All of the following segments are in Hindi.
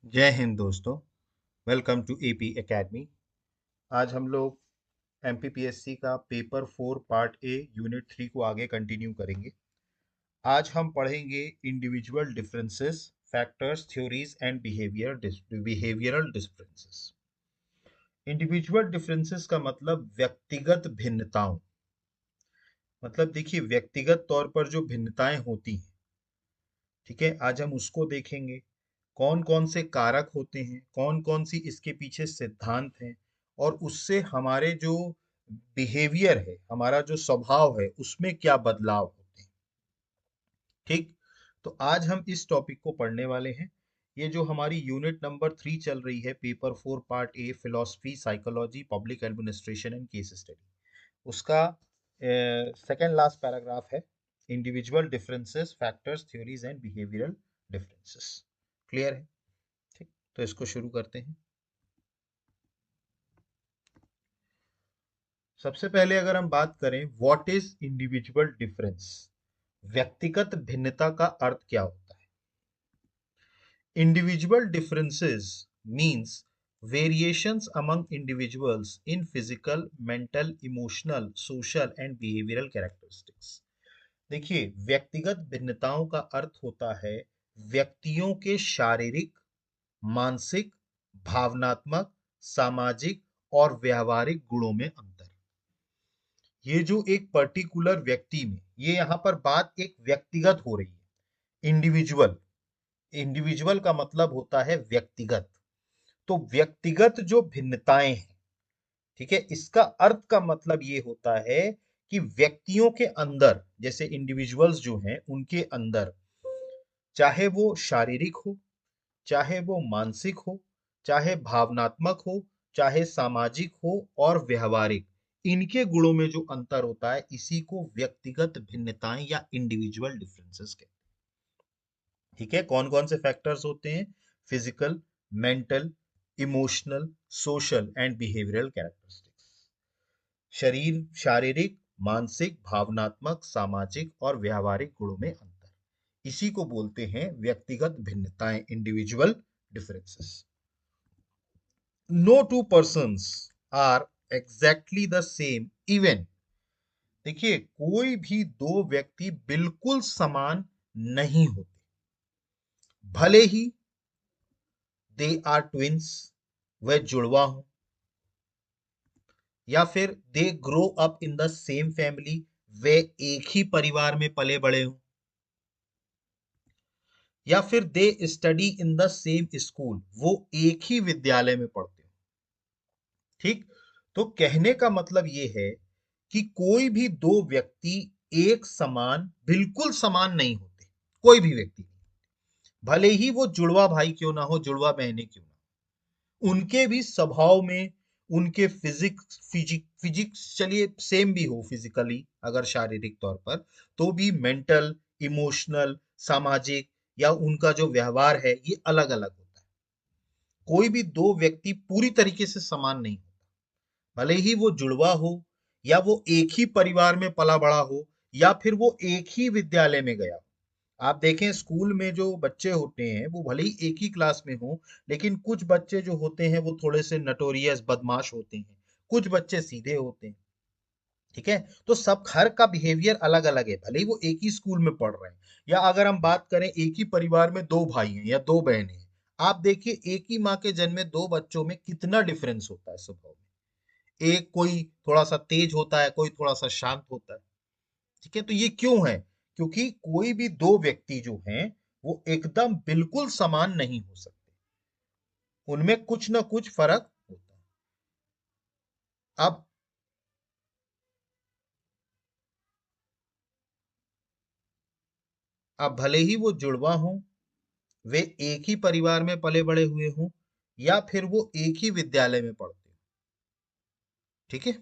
जय हिंद दोस्तों। Welcome to AP academy. आज हम लोग एमपीपीएससी का पेपर 4 पार्ट ए यूनिट 3 को आगे कंटिन्यू करेंगे। आज हम पढ़ेंगे individual differences, factors, theories and behavioural differences. Individual differences का मतलब व्यक्तिगत भिन्नताओं। मतलब देखिए, व्यक्तिगत तौर पर जो भिन्नताएं होती हैं, ठीक है, आज हम उसको देखेंगे। कौन कौन से कारक होते हैं, कौन कौन सी इसके पीछे सिद्धांत हैं, और उससे हमारे जो बिहेवियर है, हमारा जो स्वभाव है, उसमें क्या बदलाव होते हैं। ठीक। तो आज हम इस टॉपिक को पढ़ने वाले हैं। ये जो हमारी यूनिट नंबर 3 चल रही है, paper 4 part A, philosophy, psychology, public administration and case study, उसका सेकेंड लास्ट पैराग्राफ है individual differences, factors, theories and behavioural differences. Clear है? ठीक। तो इसको शुरू करते हैं। सबसे पहले अगर हम बात करें व्हाट इज इंडिविजुअल डिफरेंस, व्यक्तिगत भिन्नता का अर्थ क्या होता है। Individual differences means variations among individuals in physical, mental, emotional, social and behavioral characteristics। देखिए, व्यक्तिगत भिन्नताओं का अर्थ होता है व्यक्तियों के शारीरिक, मानसिक, भावनात्मक, सामाजिक और व्यवहारिक गुणों में अंतर। ये जो एक पर्टिकुलर व्यक्ति में, ये यहां पर बात एक व्यक्तिगत हो रही है, इंडिविजुअल। इंडिविजुअल का मतलब होता है व्यक्तिगत। तो व्यक्तिगत जो भिन्नताएं हैं, ठीक है, इसका अर्थ का मतलब ये होता है कि व्यक्तियों के अंदर, जैसे इंडिविजुअल्स जो हैं उनके अंदर, चाहे वो शारीरिक हो, चाहे वो मानसिक हो, चाहे भावनात्मक हो, चाहे सामाजिक हो और व्यवहारिक, इनके गुणों में जो अंतर होता है, इसी को व्यक्तिगत भिन्नताएं या इंडिविजुअल डिफरेंसेस कहते हैं। ठीक है, कौन कौन से फैक्टर्स होते हैं? Physical, mental, emotional, social and behavioural characteristics. शरीर, शारीरिक, मानसिक, भावनात्मक, सामाजिक और व्यवहारिक गुणों में अंतर, इसी को बोलते हैं व्यक्तिगत भिन्नताएं, individual differences. No two persons are exactly the same even. देखिए, कोई भी दो व्यक्ति बिल्कुल समान नहीं होते, भले ही दे आर ट्विंस, वह जुड़वा हो, या फिर they grow up in the same family, वे एक ही परिवार में पले बड़े हों, या फिर they study in the same school, वो एक ही विद्यालय में पढ़ते हो। ठीक। तो कहने का मतलब ये है कि कोई भी दो व्यक्ति एक समान, बिल्कुल समान नहीं होते, कोई भी व्यक्ति नहीं। भले ही वो जुड़वा भाई क्यों ना हो, जुड़वा बहनें क्यों ना हो, उनके भी स्वभाव में, उनके फिजिक्स चलिए सेम भी हो फिजिकली, अगर शारीरिक तौर पर, तो भी मेंटल, इमोशनल, सामाजिक या उनका जो व्यवहार है, ये अलग अलग होता है। कोई भी दो व्यक्ति पूरी तरीके से समान नहीं होता, भले ही वो जुड़वा हो, या वो एक ही परिवार में पला बड़ा हो, या फिर वो एक ही विद्यालय में गया हो। आप देखें, स्कूल में जो बच्चे होते हैं वो भले ही एक ही क्लास में हो, लेकिन कुछ बच्चे जो होते हैं वो थोड़े से नटोरियस बदमाश होते हैं, कुछ बच्चे सीधे होते हैं। ठीक है, तो सब हर का बिहेवियर अलग अलग है, भले ही वो एक ही स्कूल में पढ़ रहे हैं। या अगर हम बात करें, एक ही परिवार में दो भाई हैं या दो बहनें हैं, आप देखिए एक ही माँ के जन्मे दो बच्चों में कितना डिफरेंस होता है स्वभाव में। एक कोई थोड़ा सा तेज होता है, कोई थोड़ा सा शांत होता है। ठीक है, तो ये क्यों है? क्योंकि कोई भी दो व्यक्ति जो हैं वो एकदम बिल्कुल समान नहीं हो सकते, उनमें कुछ ना कुछ फर्क होता है। अब भले ही वो जुड़वा हों, वे एक ही परिवार में पले बड़े हुए हों, या फिर वो एक ही विद्यालय में पढ़ते हो। ठीक है,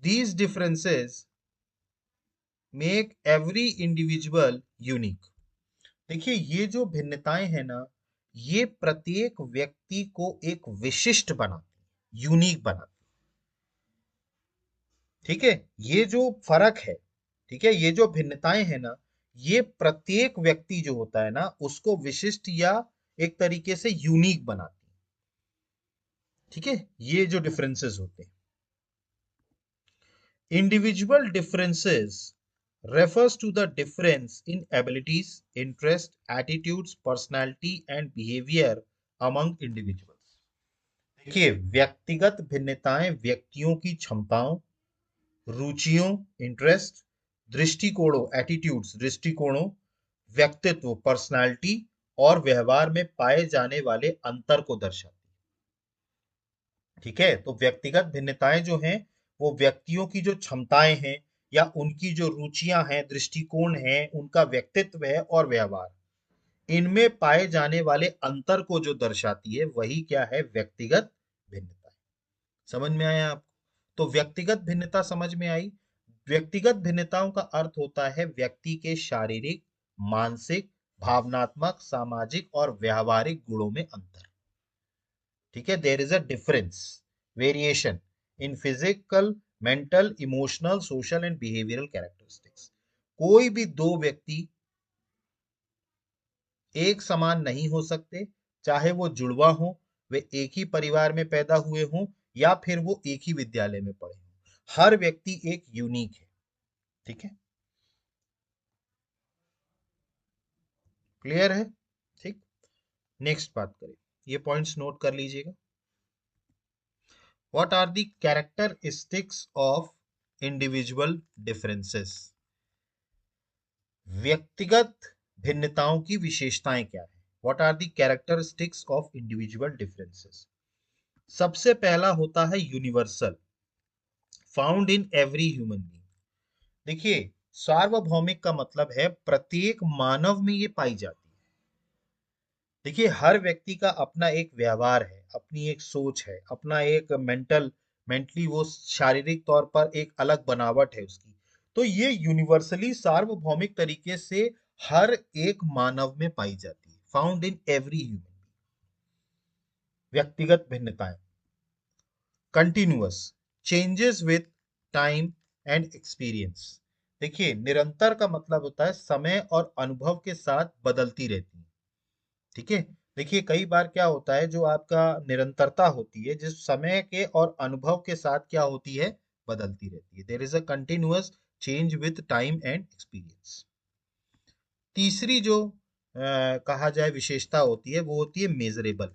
these differences make every individual unique. देखिए, ये जो भिन्नताएं हैं ना, ये प्रत्येक व्यक्ति को एक विशिष्ट बनाती, यूनिक बनाती। ठीक है, ये जो फर्क है, ठीक है, ये जो भिन्नताएं हैं ना, ये प्रत्येक व्यक्ति जो होता है ना उसको विशिष्ट या एक तरीके से यूनिक बनाती है। ठीक है, ये जो डिफरेंसेस होते हैं, individual differences refers to the difference in abilities, interest, attitudes, personality and behavior among individuals। देखिए, व्यक्तिगत भिन्नताएं व्यक्तियों की क्षमताओं, रुचियों, इंटरेस्ट, दृष्टिकोणों, एटीट्यूड्स, दृष्टिकोणों, व्यक्तित्व, पर्सनालिटी और व्यवहार में पाए जाने वाले अंतर को दर्शाती है। ठीक है, तो व्यक्तिगत भिन्नताएं जो हैं वो व्यक्तियों की जो क्षमताएं हैं या उनकी जो रुचियां हैं, दृष्टिकोण है, उनका व्यक्तित्व है और व्यवहार, इनमें पाए जाने वाले अंतर को जो दर्शाती है वही क्या है, व्यक्तिगत भिन्नता। समझ में आया आपको? तो व्यक्तिगत भिन्नता समझ में आई। व्यक्तिगत भिन्नताओं का अर्थ होता है व्यक्ति के शारीरिक, मानसिक, भावनात्मक, सामाजिक और व्यावहारिक गुणों में अंतर। ठीक है, there is a difference, variation in physical, mental, emotional, social and behavioural characteristics. कोई भी दो व्यक्ति एक समान नहीं हो सकते, चाहे वो जुड़वा हो, वे एक ही परिवार में पैदा हुए हों या फिर वो एक ही विद्यालय में पढ़े हों। हर व्यक्ति एक यूनिक है। ठीक है, क्लियर है? ठीक, नेक्स्ट बात करें, ये पॉइंट्स नोट कर लीजिएगा। What are the characteristics of individual differences? व्यक्तिगत भिन्नताओं की विशेषताएं क्या है? What are the characteristics of individual differences? सबसे पहला होता है universal, found in every human being. देखिए, सार्वभौमिक का मतलब है प्रत्येक मानव में ये पाई जाती है। देखिए, हर व्यक्ति का अपना एक व्यवहार है, अपनी एक सोच है, अपना एक मेंटली वो शारीरिक तौर पर एक अलग बनावट है उसकी। तो ये यूनिवर्सली सार्वभौमिक तरीके से हर एक मानव में पाई जाती है, फाउंड इन एवरी ह्यूमन। व्यक्तिगत भिन्नताएं, continuous, changes with time and experience. देखिए, निरंतर का मतलब होता है समय और अनुभव के साथ बदलती रहती है। ठीक है, देखिए कई बार क्या होता है, जो आपका निरंतरता होती है जिस समय के और अनुभव के साथ क्या होती है, बदलती रहती है। There is a continuous change with time and experience. तीसरी जो कहा जाए विशेषता होती है वो होती है measurable,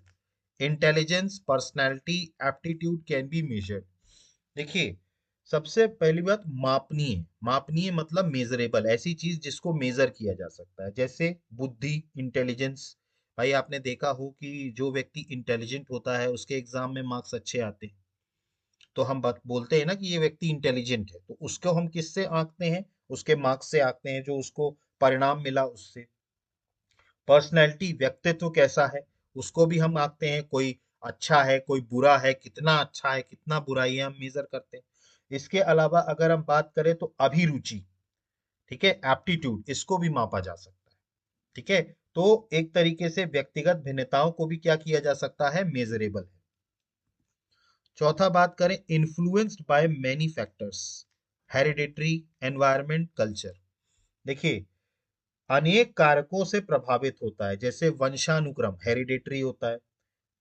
intelligence, personality, aptitude can be measured. देखिए, सबसे पहली बात मापनीय, मापनीय मतलब मेजरेबल, ऐसी चीज जिसको मेजर किया जा सकता है, जैसे बुद्धि, इंटेलिजेंस। भाई आपने देखा हो कि जो व्यक्ति इंटेलिजेंट होता है उसके एग्जाम में मार्क्स अच्छे आते हैं, तो हम बात बोलते हैं ना कि ये व्यक्ति इंटेलिजेंट है, तो उसको हम किससे आंकते हैं, उसके मार्क्स से आंकते हैं, जो उसको परिणाम मिला उससे। पर्सनैलिटी, व्यक्तित्व कैसा है, उसको भी हम आंकते हैं, कोई अच्छा है, कोई बुरा है, कितना अच्छा है, कितना बुराई है, हम मेजर करते हैं। इसके अलावा अगर हम बात करें तो अभिरुचि, ठीक है, एप्टीट्यूड, इसको भी मापा जा सकता है। ठीक है, तो एक तरीके से व्यक्तिगत भिन्नताओं को भी क्या किया जा सकता है, मेजरेबल है। चौथा बात करें, influenced by many factors, hereditary, environment, culture. देखिए, अनेक कारकों से प्रभावित होता है, जैसे वंशानुक्रम, हेरिडेटरी होता है,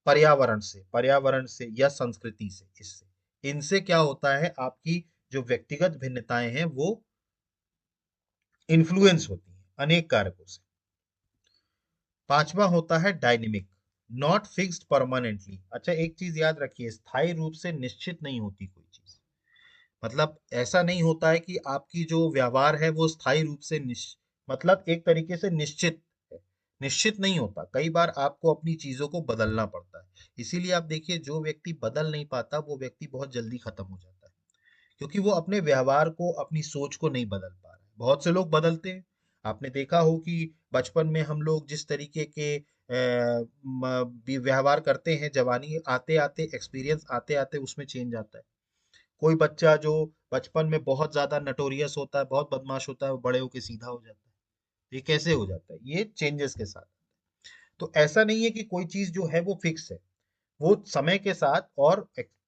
पर्यावरण से या संस्कृति से, इससे इनसे क्या होता है, आपकी जो व्यक्तिगत भिन्नताएं हैं वो इन्फ्लुएंस होती हैं अनेक कारकों से। पांचवा होता है डायनेमिक, नॉट फिक्स्ड परमानेंटली। अच्छा, एक चीज याद रखिए, स्थायी रूप से निश्चित नहीं होती कोई चीज। मतलब ऐसा नहीं होता है कि आपकी जो व्यवहार है वो स्थायी रूप से मतलब एक तरीके से निश्चित है, निश्चित नहीं होता। कई बार आपको अपनी चीजों को बदलना पड़ता है। इसीलिए आप देखिए, जो व्यक्ति बदल नहीं पाता वो व्यक्ति बहुत जल्दी खत्म हो जाता है, क्योंकि वो अपने व्यवहार को, अपनी सोच को नहीं बदल पा रहा है। बहुत से लोग बदलते हैं। आपने देखा हो कि बचपन में हम लोग जिस तरीके के व्यवहार करते हैं, जवानी आते आते, एक्सपीरियंस आते आते उसमें चेंज आता है। कोई बच्चा जो बचपन में बहुत ज्यादा नटोरियस होता है, बहुत बदमाश होता है, वो बड़े होके सीधा हो जाता है। ये कैसे हो जाता है? ये चेंजेस के साथ। तो ऐसा नहीं है कि कोई चीज जो है वो फिक्स है, वो समय के साथ और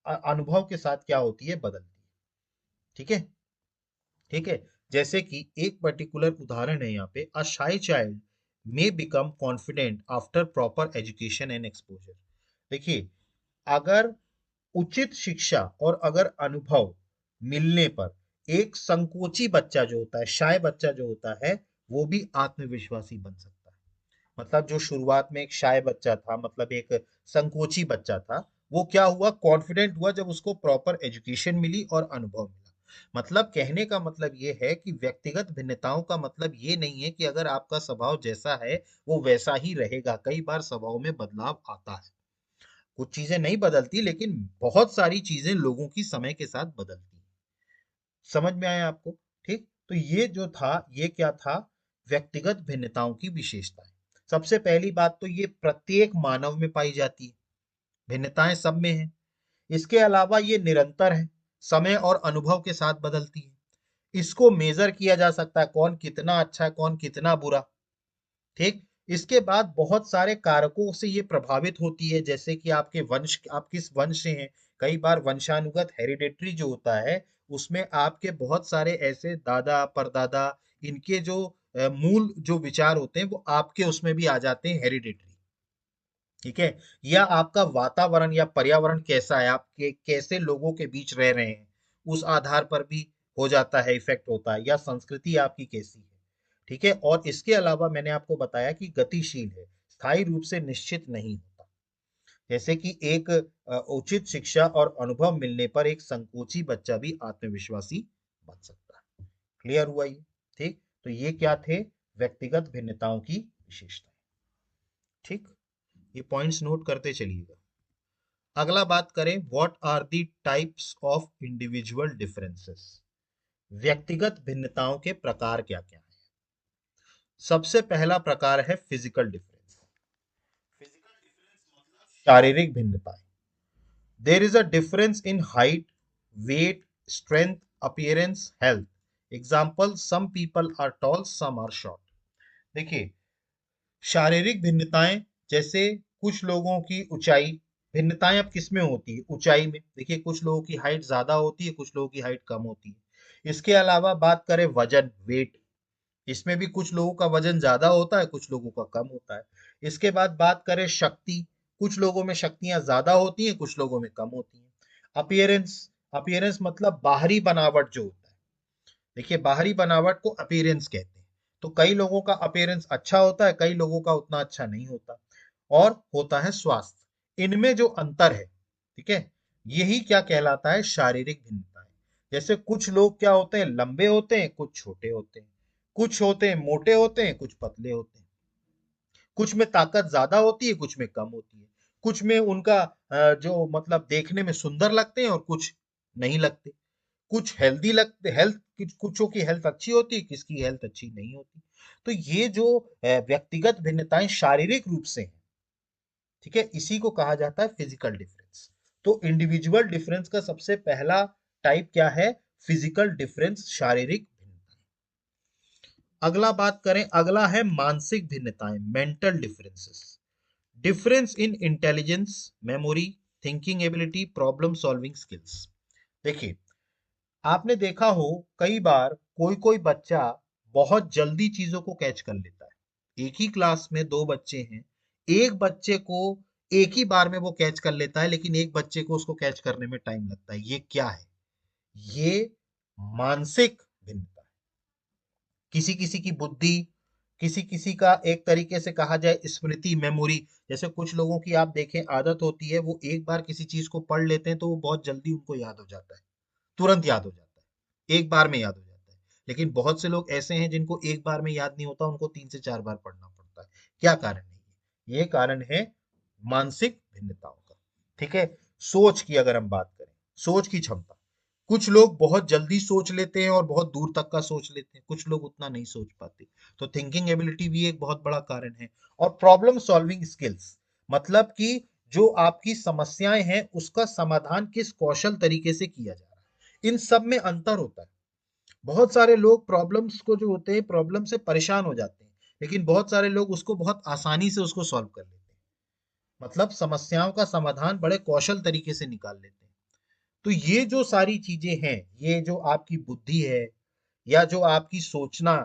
अनुभव के साथ क्या होती है, बदलती है। ठीक है, ठीक है। जैसे कि एक पर्टिकुलर उदाहरण है यहाँ पे, अ शाई child may become confident after proper education and exposure. देखिए, अगर उचित शिक्षा और अगर अनुभव मिलने पर एक संकोची बच्चा जो होता है, शाय बच्चा जो होता है, वो भी आत्मविश्वासी बन सकता है। मतलब जो शुरुआत में एक शाय बच्चा था, मतलब एक संकोची बच्चा था, वो क्या हुआ, कॉन्फिडेंट हुआ जब उसको प्रॉपर एजुकेशन मिली और अनुभव मिला। मतलब कहने का मतलब ये है कि व्यक्तिगत भिन्नताओं का मतलब ये नहीं है कि अगर आपका स्वभाव जैसा है वो वैसा ही रहेगा। कई बार स्वभाव में बदलाव आता है, कुछ चीजें नहीं बदलती, लेकिन बहुत सारी चीजें लोगों की समय के साथ बदलती हैं। समझ में आया आपको? ठीक, तो ये जो था, ये क्या था, व्यक्तिगत भिन्नताओं की विशेषताएं। सबसे पहली बात तो ये प्रत्येक मानव में पाई जाती है, भिन्नताएं सब में है। इसके अलावा ये निरंतर है, समय और अनुभव के साथ बदलती है। इसको मेजर किया जा सकता है, कौन कितना अच्छा है, कौन कितना बुरा। ठीक, इसके बाद बहुत सारे कारकों से ये प्रभावित होती है, जैसे कि आपके वंश, आप किस वंश से हैं। कई बार वंशानुगत हेरिडेटरी जो होता है, उसमें आपके बहुत सारे ऐसे दादा परदादा, इनके जो मूल जो विचार होते हैं वो आपके उसमें भी आ जाते हैं, हेरिडेटरी। ठीक है, या आपका वातावरण या पर्यावरण कैसा है, आप कैसे लोगों के बीच रह रहे हैं, उस आधार पर भी हो जाता है, इफेक्ट होता है, या संस्कृति आपकी कैसी है। ठीक है, और इसके अलावा मैंने आपको बताया कि गतिशील है, स्थायी रूप से निश्चित नहीं होता। जैसे कि एक उचित शिक्षा और अनुभव मिलने पर एक संकोची बच्चा भी आत्मविश्वासी बन सकता है। क्लियर हुआ ये? ठीक, तो ये क्या थे, व्यक्तिगत भिन्नताओं की विशेषताएं। ठीक, ये पॉइंट्स नोट करते चलिएगा। अगला बात करें, what are the types of individual differences. व्यक्तिगत भिन्नताओं के प्रकार क्या क्या हैं। सबसे पहला प्रकार है फिजिकल डिफरेंस। फिजिकल डिफरेंस मतलब शारीरिक भिन्नताएं। There is a difference in height, weight, strength, appearance, health. Example, some people are tall, some are short. देखिए, शारीरिक भिन्नताएं, जैसे कुछ लोगों की ऊंचाई, भिन्नताएं अब किस में होती है, ऊंचाई में। देखिए, कुछ लोगों की हाइट ज्यादा होती है, कुछ लोगों की हाइट कम होती है। इसके अलावा बात करें वजन, वेट, इसमें भी कुछ लोगों का वजन ज्यादा होता है, कुछ लोगों का कम होता है। इसके बाद बात करें शक्ति, कुछ लोगों में शक्तियां ज्यादा होती हैं, कुछ लोगों में कम होती हैं। अपीयरेंस, अपीयरेंस मतलब बाहरी बनावट जो होता है। देखिए, बाहरी बनावट को अपीयरेंस कहते हैं। तो कई लोगों का अपीयरेंस अच्छा होता है, कई लोगों का उतना अच्छा नहीं होता। और होता है स्वास्थ्य, इनमें जो अंतर है, ठीक है, यही क्या कहलाता है, शारीरिक भिन्नताएं। जैसे कुछ लोग क्या होते हैं, लंबे होते हैं, कुछ छोटे होते हैं, कुछ होते हैं मोटे होते हैं, कुछ पतले होते हैं, कुछ में ताकत ज्यादा होती है, कुछ में कम होती है, कुछ में उनका जो मतलब देखने में सुंदर लगते हैं और कुछ नहीं लगते, कुछ हेल्दी लगते, हेल्थ, कुछों की हेल्थ अच्छी होती है, किसकी हेल्थ अच्छी नहीं होती। तो ये जो व्यक्तिगत भिन्नताएं शारीरिक रूप से हैं, ठीक है, इसी को कहा जाता है फिजिकल डिफरेंस। तो इंडिविजुअल डिफरेंस का सबसे पहला टाइप क्या है, फिजिकल डिफरेंस, शारीरिक भिन्नता। अगला बात करें, अगला है मानसिक भिन्नताएं, mental differences. Difference in intelligence, memory, thinking ability, problem solving skills. देखिए, आपने देखा हो, कई बार कोई कोई बच्चा बहुत जल्दी चीजों को कैच कर लेता है। एक ही क्लास में दो बच्चे हैं, एक बच्चे को एक ही बार में वो कैच कर लेता है, लेकिन एक बच्चे को उसको कैच करने में टाइम लगता है। ये क्या है, ये मानसिक भिन्नता है। किसी किसी की बुद्धि, किसी किसी का एक तरीके से कहा जाए स्मृति, मेमोरी। जैसे कुछ लोगों की आप देखें आदत होती है, वो एक बार किसी चीज को पढ़ लेते हैं तो वो बहुत जल्दी उनको याद हो जाता है, तुरंत याद हो जाता है, एक बार में याद हो जाता है। लेकिन बहुत से लोग ऐसे हैं जिनको एक बार में याद नहीं होता, उनको 3 से 4 बार पढ़ना पड़ता है। क्या कारण है ये कारण है मानसिक भिन्नताओं का। ठीक है, सोच की अगर हम बात करें, सोच की क्षमता, कुछ लोग बहुत जल्दी सोच लेते हैं और बहुत दूर तक का सोच लेते हैं, कुछ लोग उतना नहीं सोच पाते। तो थिंकिंग एबिलिटी भी एक बहुत बड़ा कारण है। और प्रॉब्लम सॉल्विंग स्किल्स, मतलब कि जो आपकी समस्याएं हैं उसका समाधान किस कौशल तरीके से किया जा रहा है, इन सब में अंतर होता है। बहुत सारे लोग प्रॉब्लम्स को जो होते हैं, प्रॉब्लम से परेशान हो जाते हैं, लेकिन बहुत सारे लोग उसको बहुत आसानी से उसको सॉल्व कर लेते हैं। मतलब समस्याओं का समाधान बड़े कौशल तरीके से निकाल लेते हैं। तो ये जो सारी चीजें हैं, ये जो आपकी बुद्धि है, या जो आपकी सोचना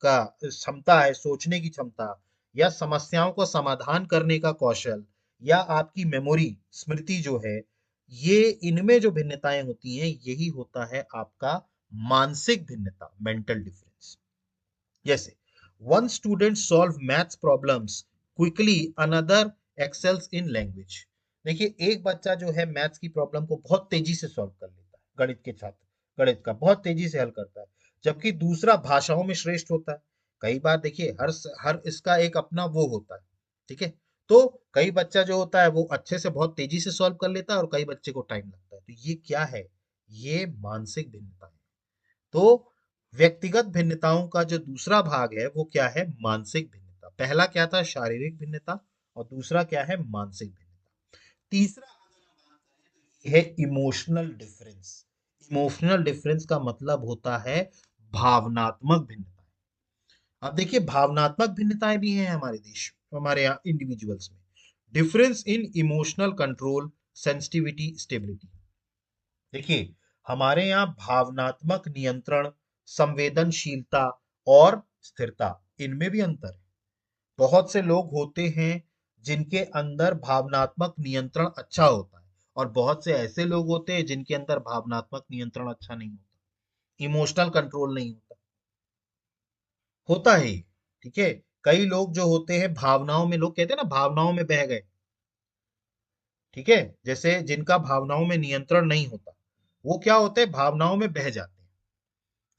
का क्षमता है, सोचने की क्षमता, या समस्याओं को समाधान करने का कौशल, या आपकी मेमोरी, स्मृति जो है, ये इनमें जो भिन्नताएं होती हैं यही होता है आपका मानसिक भिन्नता, मेंटल डिफरेंस। जैसे one student solve maths problems quickly, another excels in language. देखिए, एक बच्चा जो है मैथ्स की प्रॉब्लम को बहुत तेजी से सॉल्व कर लेता है, गणित के छात्र गणित का बहुत तेजी से हल करता है, जबकि दूसरा भाषाओं में श्रेष्ठ होता है। कई बार देखिए, हर इसका एक अपना वो होता है, ठीक है। तो कई बच्चा जो होता है वो अच्छे से बहुत तेजी से सॉल्व कर लेता है, और कई बच्चे को टाइम लगता है। तो ये क्या है? ये मानसिक भिन्नता है। तो व्यक्तिगत भिन्नताओं का जो दूसरा भाग है वो क्या है? मानसिक भिन्नता। पहला क्या था? शारीरिक भिन्नता। और दूसरा क्या है? मानसिक भिन्नता। तीसरा है इमोशनल डिफरेंस। इमोशनल डिफरेंस का मतलब होता है भावनात्मक भिन्नता। अब देखिए, भावनात्मक भिन्नताएं भी हैं हमारे देश, हमारे यहाँ इंडिविजुअल्स में। Difference in emotional control, sensitivity, stability. देखिए, हमारे यहाँ भावनात्मक नियंत्रण, संवेदनशीलता और स्थिरता, इनमें भी अंतर है। बहुत से लोग होते हैं जिनके अंदर भावनात्मक नियंत्रण अच्छा होता है, और बहुत से ऐसे लोग होते हैं जिनके अंदर भावनात्मक नियंत्रण अच्छा नहीं होता, इमोशनल कंट्रोल नहीं होता। होता है ये, ठीक है। कई लोग जो होते हैं भावनाओं में, लोग कहते हैं ना भावनाओं में बह गए, ठीक है। जैसे जिनका भावनाओं में नियंत्रण नहीं होता, वो क्या होते हैं? भावनाओं में बह जाते हैं,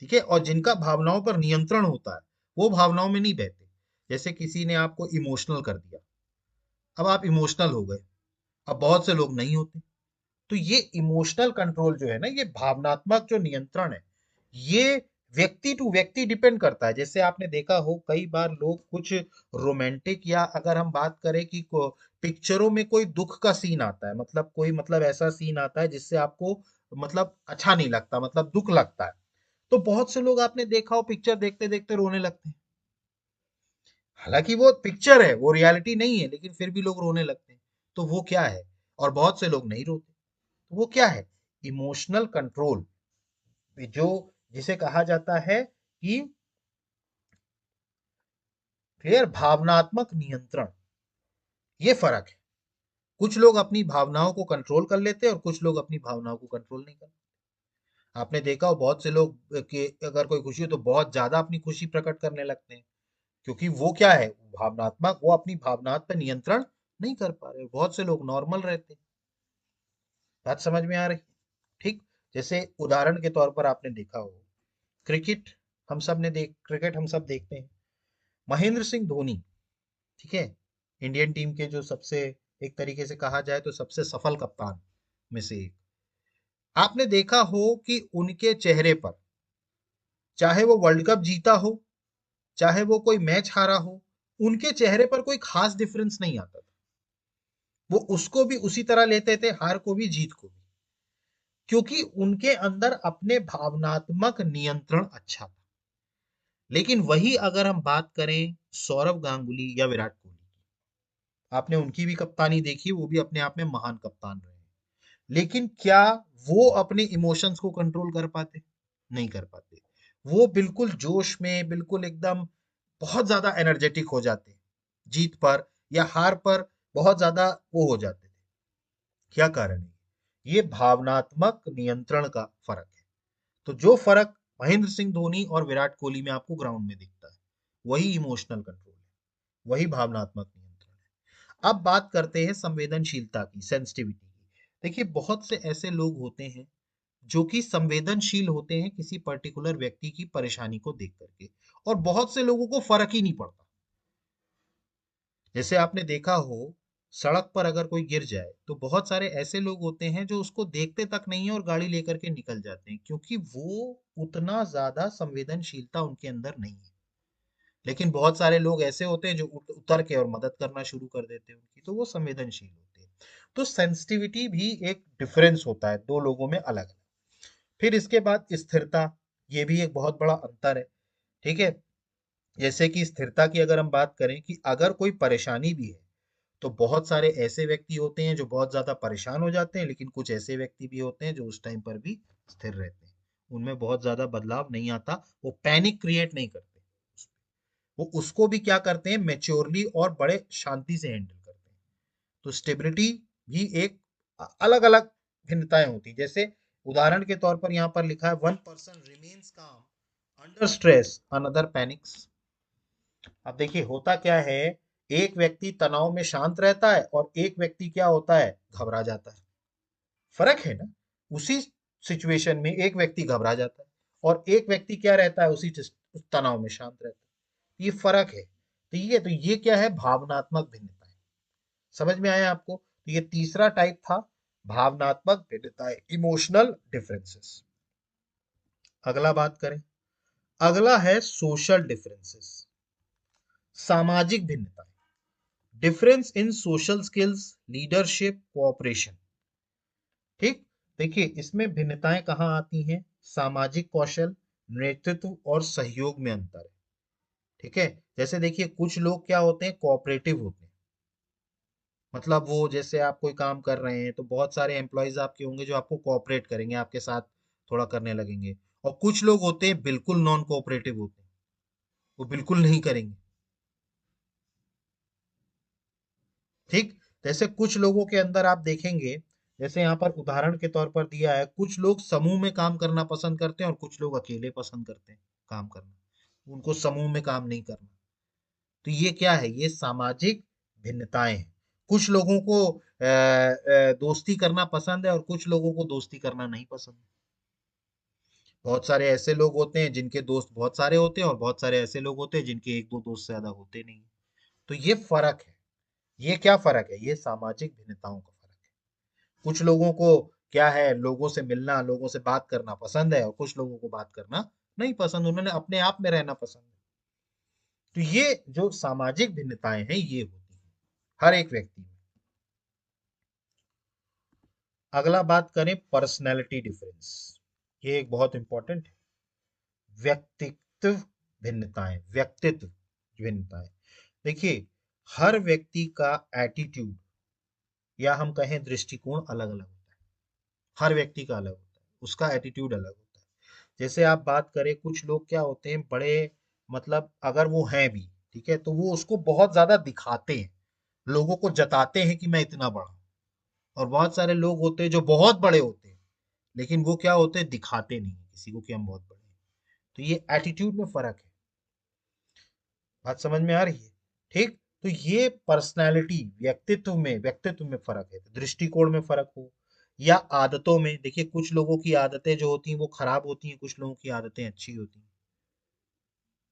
ठीक है। और जिनका भावनाओं पर नियंत्रण होता है, वो भावनाओं में नहीं बहते। जैसे किसी ने आपको इमोशनल कर दिया, अब आप इमोशनल हो गए। अब बहुत से लोग नहीं होते। तो ये इमोशनल कंट्रोल जो है ना, ये भावनात्मक जो नियंत्रण है, ये व्यक्ति टू व्यक्ति डिपेंड करता है। जैसे आपने देखा हो, कई बार लोग कुछ रोमांटिक, या अगर हम बात करें कि पिक्चरों में कोई दुख का सीन आता है, मतलब कोई, मतलब ऐसा सीन आता है जिससे आपको मतलब अच्छा नहीं लगता, मतलब दुख लगता है, तो बहुत से लोग आपने देखा हो पिक्चर देखते देखते रोने लगते हैं। हालांकि वो पिक्चर है, वो रियलिटी नहीं है, लेकिन फिर भी लोग रोने लगते हैं। तो वो क्या है? और बहुत से लोग नहीं रोते। तो वो क्या है? इमोशनल कंट्रोल, जो जिसे कहा जाता है कि फिर भावनात्मक नियंत्रण, ये फर्क है। कुछ लोग अपनी भावनाओं को कंट्रोल कर लेते हैं और कुछ लोग अपनी भावनाओं को कंट्रोल नहीं करते। आपने देखा हो बहुत से लोग कि अगर कोई खुशी हो तो बहुत ज्यादा अपनी खुशी प्रकट करने लगते हैं, क्योंकि वो क्या है? भावनात्मक, वो अपनी भावनाओं पर नियंत्रण नहीं कर पा रहे। बहुत से लोग नॉर्मल रहते हैं। बात समझ में आ रही है? ठीक। जैसे उदाहरण के तौर पर आपने देखा हो, क्रिकेट, क्रिकेट हम सब देखते हैं। महेंद्र सिंह धोनी, ठीक है, इंडियन टीम के जो सबसे, एक तरीके से कहा जाए तो सबसे सफल कप्तान में से एक। आपने देखा हो कि उनके चेहरे पर, चाहे वो वर्ल्ड कप जीता हो, चाहे वो कोई मैच हारा हो, उनके चेहरे पर कोई खास डिफरेंस नहीं आता था। वो उसको भी उसी तरह लेते थे, हार को भी जीत को भी, क्योंकि उनके अंदर अपने भावनात्मक नियंत्रण अच्छा था। लेकिन वही अगर हम बात करें सौरव गांगुली या विराट कोहली, आपने उनकी भी कप्तानी देखी, वो भी अपने आप में महान कप्तान रहे हैं। लेकिन क्या वो अपने इमोशंस को कंट्रोल कर पाते? नहीं कर पाते। वो बिल्कुल जोश में, बिल्कुल एकदम बहुत ज्यादा एनर्जेटिक हो जाते, जीत पर या हार पर बहुत ज्यादा वो हो जाते थे। क्या कारण है? ये भावनात्मक नियंत्रण का फर्क है। तो जो फर्क महेंद्र सिंह धोनी और विराट कोहली में आपको ग्राउंड में दिखता है, वही इमोशनल कंट्रोल है, वही भावनात्मक नियंत्रण है। अब बात करते हैं संवेदनशीलता की, सेंसिटिविटी की। देखिए, बहुत से ऐसे लोग होते हैं जो कि संवेदनशील होते हैं किसी पर्टिकुलर व्यक्ति की परेशानी को देख करके, और बहुत से लोगों को फर्क ही नहीं पड़ता। जैसे आपने देखा हो, सड़क पर अगर कोई गिर जाए तो बहुत सारे ऐसे लोग होते हैं जो उसको देखते तक नहीं है और गाड़ी लेकर के निकल जाते हैं, क्योंकि वो उतना ज्यादा संवेदनशीलता उनके अंदर नहीं है। लेकिन बहुत सारे लोग ऐसे होते हैं जो उतर के और मदद करना शुरू कर देते हैं उनकी, तो वो संवेदनशील होते हैं। तो सेंसिटिविटी भी एक डिफरेंस होता है दो लोगों में, अलग अलग। फिर इसके बाद स्थिरता, ये भी एक बहुत बड़ा अंतर है, ठीक है। जैसे कि स्थिरता की अगर हम बात करें, कि अगर कोई परेशानी भी है, तो बहुत सारे ऐसे व्यक्ति होते हैं जो बहुत ज्यादा परेशान हो जाते हैं, लेकिन कुछ ऐसे व्यक्ति भी होते हैं जो उस टाइम पर भी स्थिर रहते हैं, उनमें बहुत ज्यादा बदलाव नहीं आता, वो पैनिक क्रिएट नहीं करते, वो उसको भी क्या करते हैं, मेच्योरली और बड़े शांति से हैंडल करते हैं। तो स्टेबिलिटी भी एक अलग अलग भिन्नताएं होती, जैसे उदाहरण के तौर पर यहाँ पर लिखा है, वन पर्सन रिमेन्स काम अंडर स्ट्रेस, अनदर पैनिक्स। अब देखिए होता क्या है, एक व्यक्ति तनाव में शांत रहता है और एक व्यक्ति क्या होता है, घबरा जाता है। फर्क है ना, उसी सिचुएशन में एक व्यक्ति घबरा जाता है और एक व्यक्ति क्या रहता है, उस तनाव में शांत रहता है। ये फर्क है। तो ये क्या है, भावनात्मक भिन्नताएं। समझ में आया आपको? तो ये तीसरा टाइप था, भावनात्मक भिन्नताएं, इमोशनल डिफरेंसेस। अगला बात करें, अगला है सोशल डिफरेंसेस, सामाजिक भिन्नताएं। Difference in social skills, leadership, cooperation. ठीक, देखिए इसमें भिन्नताएं कहाँ आती हैं, सामाजिक कौशल, नेतृत्व और सहयोग में अंतर है। ठीक है, जैसे देखिए कुछ लोग क्या होते हैं, कोऑपरेटिव होते हैं, मतलब वो जैसे आप कोई काम कर रहे हैं तो बहुत सारे एम्प्लॉयज आपके होंगे जो आपको कोऑपरेट करेंगे, आपके साथ थोड़ा करने लगेंगे। और कुछ लोग होते हैं बिल्कुल नॉन कोऑपरेटिव होते हैं, वो बिल्कुल नहीं करेंगे। ठीक, जैसे कुछ लोगों के अंदर आप देखेंगे, जैसे यहाँ पर उदाहरण के तौर पर दिया है, कुछ लोग समूह में काम करना पसंद करते हैं और कुछ लोग अकेले पसंद करते हैं काम करना, उनको समूह में काम नहीं करना। तो ये क्या है, ये सामाजिक भिन्नताएं हैं। कुछ लोगों को दोस्ती करना पसंद है और कुछ लोगों को दोस्ती करना नहीं पसंद। बहुत सारे ऐसे लोग होते हैं जिनके दोस्त बहुत सारे होते हैं और बहुत सारे ऐसे लोग होते हैं जिनके एक दो दोस्त से ज्यादा होते नहीं। तो ये फर्क है। ये क्या फर्क है, ये सामाजिक भिन्नताओं का फर्क है। कुछ लोगों को क्या है, लोगों से मिलना, लोगों से बात करना पसंद है और कुछ लोगों को बात करना नहीं पसंद, उन्होंने अपने आप में रहना पसंद है। तो ये जो सामाजिक भिन्नताएं हैं ये होती है हर एक व्यक्ति में। अगला बात करें, पर्सनैलिटी डिफरेंस। ये एक बहुत इंपॉर्टेंट है, व्यक्तित्व भिन्नताएं, व्यक्तित्व भिन्नताएं। देखिए हर व्यक्ति का एटीट्यूड या हम कहें दृष्टिकोण अलग अलग होता है, हर व्यक्ति का अलग होता है, उसका एटीट्यूड अलग होता है। जैसे आप बात करें, कुछ लोग क्या होते हैं, बड़े मतलब अगर वो हैं भी, ठीक है, तो वो उसको बहुत ज्यादा दिखाते हैं, लोगों को जताते हैं कि मैं इतना बड़ा हूं। और बहुत सारे लोग होते हैं जो बहुत बड़े होते हैं लेकिन वो क्या होते हैं, दिखाते नहीं है किसी को कि हम बहुत बड़े हैं। तो ये एटीट्यूड में फर्क है। बात समझ में आ रही है? ठीक, तो ये पर्सनालिटी, व्यक्तित्व में फर्क है, दृष्टिकोण में फर्क हो या आदतों में। देखिए कुछ लोगों की आदतें जो होती हैं वो खराब होती हैं, कुछ लोगों की आदतें अच्छी होती हैं।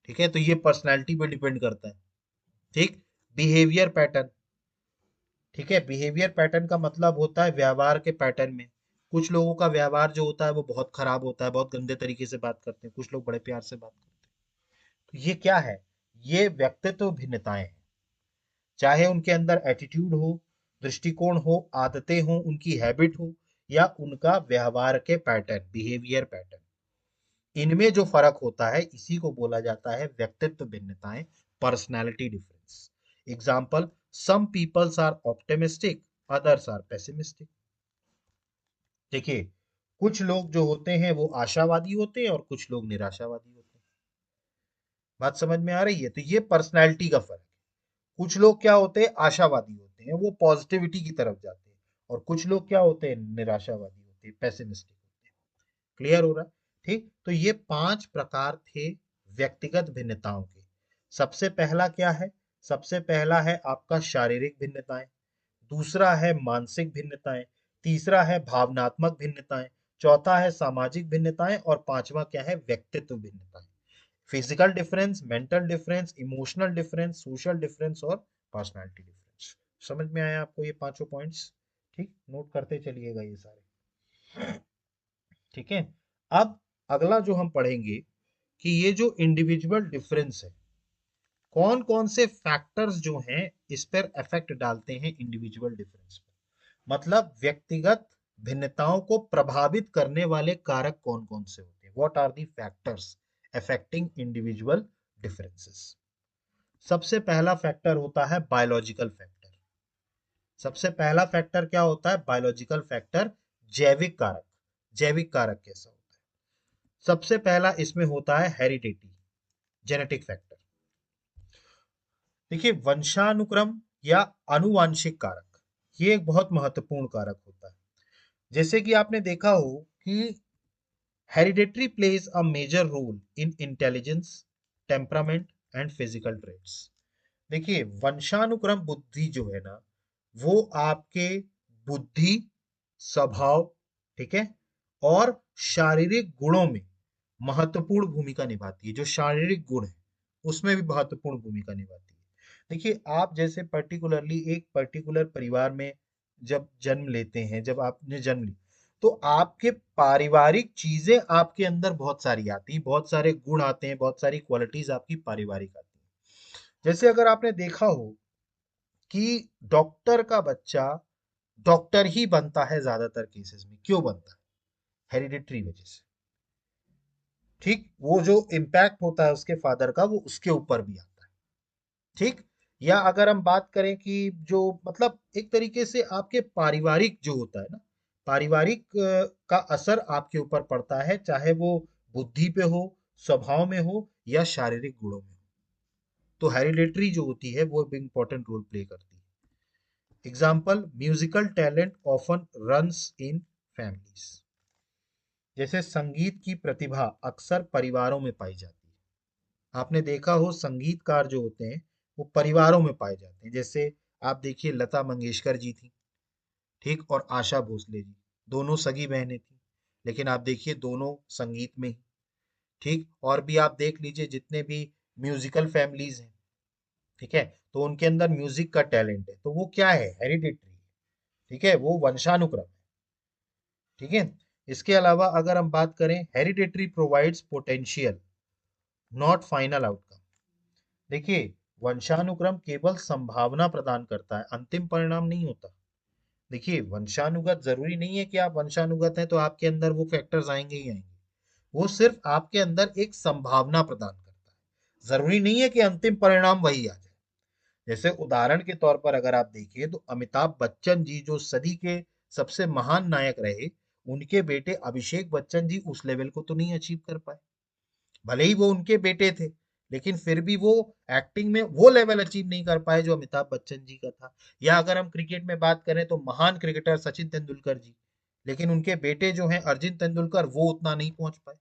ठीक है, तो ये पर्सनालिटी पे डिपेंड करता है। ठीक, बिहेवियर पैटर्न। ठीक है, बिहेवियर पैटर्न का मतलब होता है व्यवहार के पैटर्न में। कुछ लोगों का व्यवहार जो होता है वो बहुत खराब होता है, बहुत गंदे तरीके से बात करते हैं, कुछ लोग बड़े प्यार से बात करते हैं। तो ये क्या है, ये व्यक्तित्व भिन्नताएं हैं। चाहे उनके अंदर एटीट्यूड हो, दृष्टिकोण हो, आदतें हो, उनकी हैबिट हो या उनका व्यवहार के पैटर्न, बिहेवियर पैटर्न, इनमें जो फर्क होता है इसी को बोला जाता है व्यक्तित्व भिन्नताएं, personality difference. Example, some peoples are optimistic, others are pessimistic. देखिए कुछ लोग जो होते हैं वो आशावादी होते हैं और कुछ लोग निराशावादी होते हैं। बात समझ में आ रही है? तो ये पर्सनैलिटी का फर्क है। कुछ लोग क्या होते हैं, आशावादी होते हैं, वो पॉजिटिविटी की तरफ जाते हैं, और कुछ लोग क्या होते हैं, निराशावादी होते हैं, पेसिमिस्टिक होते हैं। क्लियर हो रहा है? ठीक, तो ये 5 प्रकार थे व्यक्तिगत भिन्नताओं के। सबसे पहला क्या है, सबसे पहला है आपका शारीरिक भिन्नताएं, दूसरा है मानसिक भिन्नताएं, तीसरा है भावनात्मक भिन्नताएं, चौथा है सामाजिक भिन्नताएं और पांचवा क्या है, व्यक्तित्व भिन्नताएं। Physical difference, mental difference, emotional difference, social difference और पर्सनालिटी डिफरेंस। समझ में आया आपको ये पांचों पॉइंट्स? ठीक, नोट करते चलिएगा ये सारे। ठीक है, अब अगला जो हम पढ़ेंगे कि ये जो इंडिविजुअल डिफरेंस है, कौन कौन से फैक्टर्स जो हैं इस पर इफेक्ट डालते हैं इंडिविजुअल डिफरेंस पर, मतलब व्यक्तिगत भिन्नताओं को प्रभावित करने वाले कारक कौन कौन से होते हैं, what are the factors affecting individual differences. सबसे पहला फैक्टर होता है बायोलॉजिकल फैक्टर। सबसे पहला फैक्टर क्या होता है, बायोलॉजिकल फैक्टर, जैविक कारक। जैविक कारक कैसा होता है, सबसे पहला इसमें होता है हेरिडिटी, जेनेटिक फैक्टर। देखिए वंशानुक्रम या आनुवांशिक कारक, ये एक बहुत महत्वपूर्ण कारक होता है। जैसे कि आपने देखा हो कि hereditary plays a major role in intelligence, temperament and physical traits. देखिए वंशानुक्रम बुद्धि जो है ना, वो आपके बुद्धि, स्वभाव, ठीक है, और शारीरिक गुणों में महत्वपूर्ण भूमिका निभाती है। जो शारीरिक गुण है उसमें भी महत्वपूर्ण भूमिका निभाती है। देखिए आप जैसे पर्टिकुलरली एक पर्टिकुलर परिवार में जब जन्म लेते हैं, जब आपने जन्म लिया, तो आपके पारिवारिक चीजें आपके अंदर बहुत सारी आती हैं, बहुत सारे गुण आते हैं, बहुत सारी क्वालिटीज आपकी पारिवारिक आती हैं। जैसे अगर आपने देखा हो कि डॉक्टर का बच्चा डॉक्टर ही बनता है ज्यादातर केसेस में, क्यों बनता है? हेरिडिटरी वजह से। ठीक, वो जो इम्पैक्ट होता है उसके फादर का, वो उसके ऊपर भी आता है। ठीक। या अगर हम बात करें कि जो मतलब एक तरीके से आपके पारिवारिक जो होता है ना, पारिवारिक का असर आपके ऊपर पड़ता है, चाहे वो बुद्धि पे हो, स्वभाव में हो, या शारीरिक गुणों में हो। तो हेरिडिटरी जो होती है वो एक इंपॉर्टेंट रोल प्ले करती है। Example, musical talent often runs in families. जैसे संगीत की प्रतिभा अक्सर परिवारों में पाई जाती है। आपने देखा हो संगीतकार जो होते हैं वो परिवारों में पाए जाते हैं। जैसे आप देखिए लता मंगेशकर जी थी, ठीक, और आशा भोसले जी, दोनों सगी बहनें थी, लेकिन आप देखिए दोनों संगीत में ही। ठीक, और भी आप देख लीजिए जितने भी म्यूजिकल फैमिलीज हैं, ठीक है, तो उनके अंदर म्यूजिक का टैलेंट है, तो वो क्या है? हेरिडिटरी। ठीक है, वो वंशानुक्रम है। ठीक है। इसके अलावा अगर हम बात करें, hereditary provides potential, not final outcome. देखिए वंशानुक्रम केवल संभावना प्रदान करता है, अंतिम परिणाम नहीं होता। देखिए वंशानुगत जरूरी नहीं है कि आप वंशानुगत हैं तो आपके अंदर वो फैक्टर्स आएंगे ही आएंगे। वो सिर्फ आपके अंदर एक संभावना प्रदान करता है, जरूरी नहीं है कि अंतिम परिणाम वही आ जाए। जैसे उदाहरण के तौर पर अगर आप देखिए तो अमिताभ बच्चन जी जो सदी के सबसे महान नायक रहे, उनके बेटे अभिषेक बच्चन जी उस लेवल को तो नहीं अचीव कर पाए। भले ही वो उनके बेटे थे, लेकिन फिर भी वो एक्टिंग में वो लेवल अचीव नहीं कर पाए जो अमिताभ बच्चन जी का था। या अगर हम क्रिकेट में बात करें तो महान क्रिकेटर सचिन तेंदुलकर जी, लेकिन उनके बेटे जो हैं अर्जुन तेंदुलकर, वो उतना नहीं पहुंच पाए।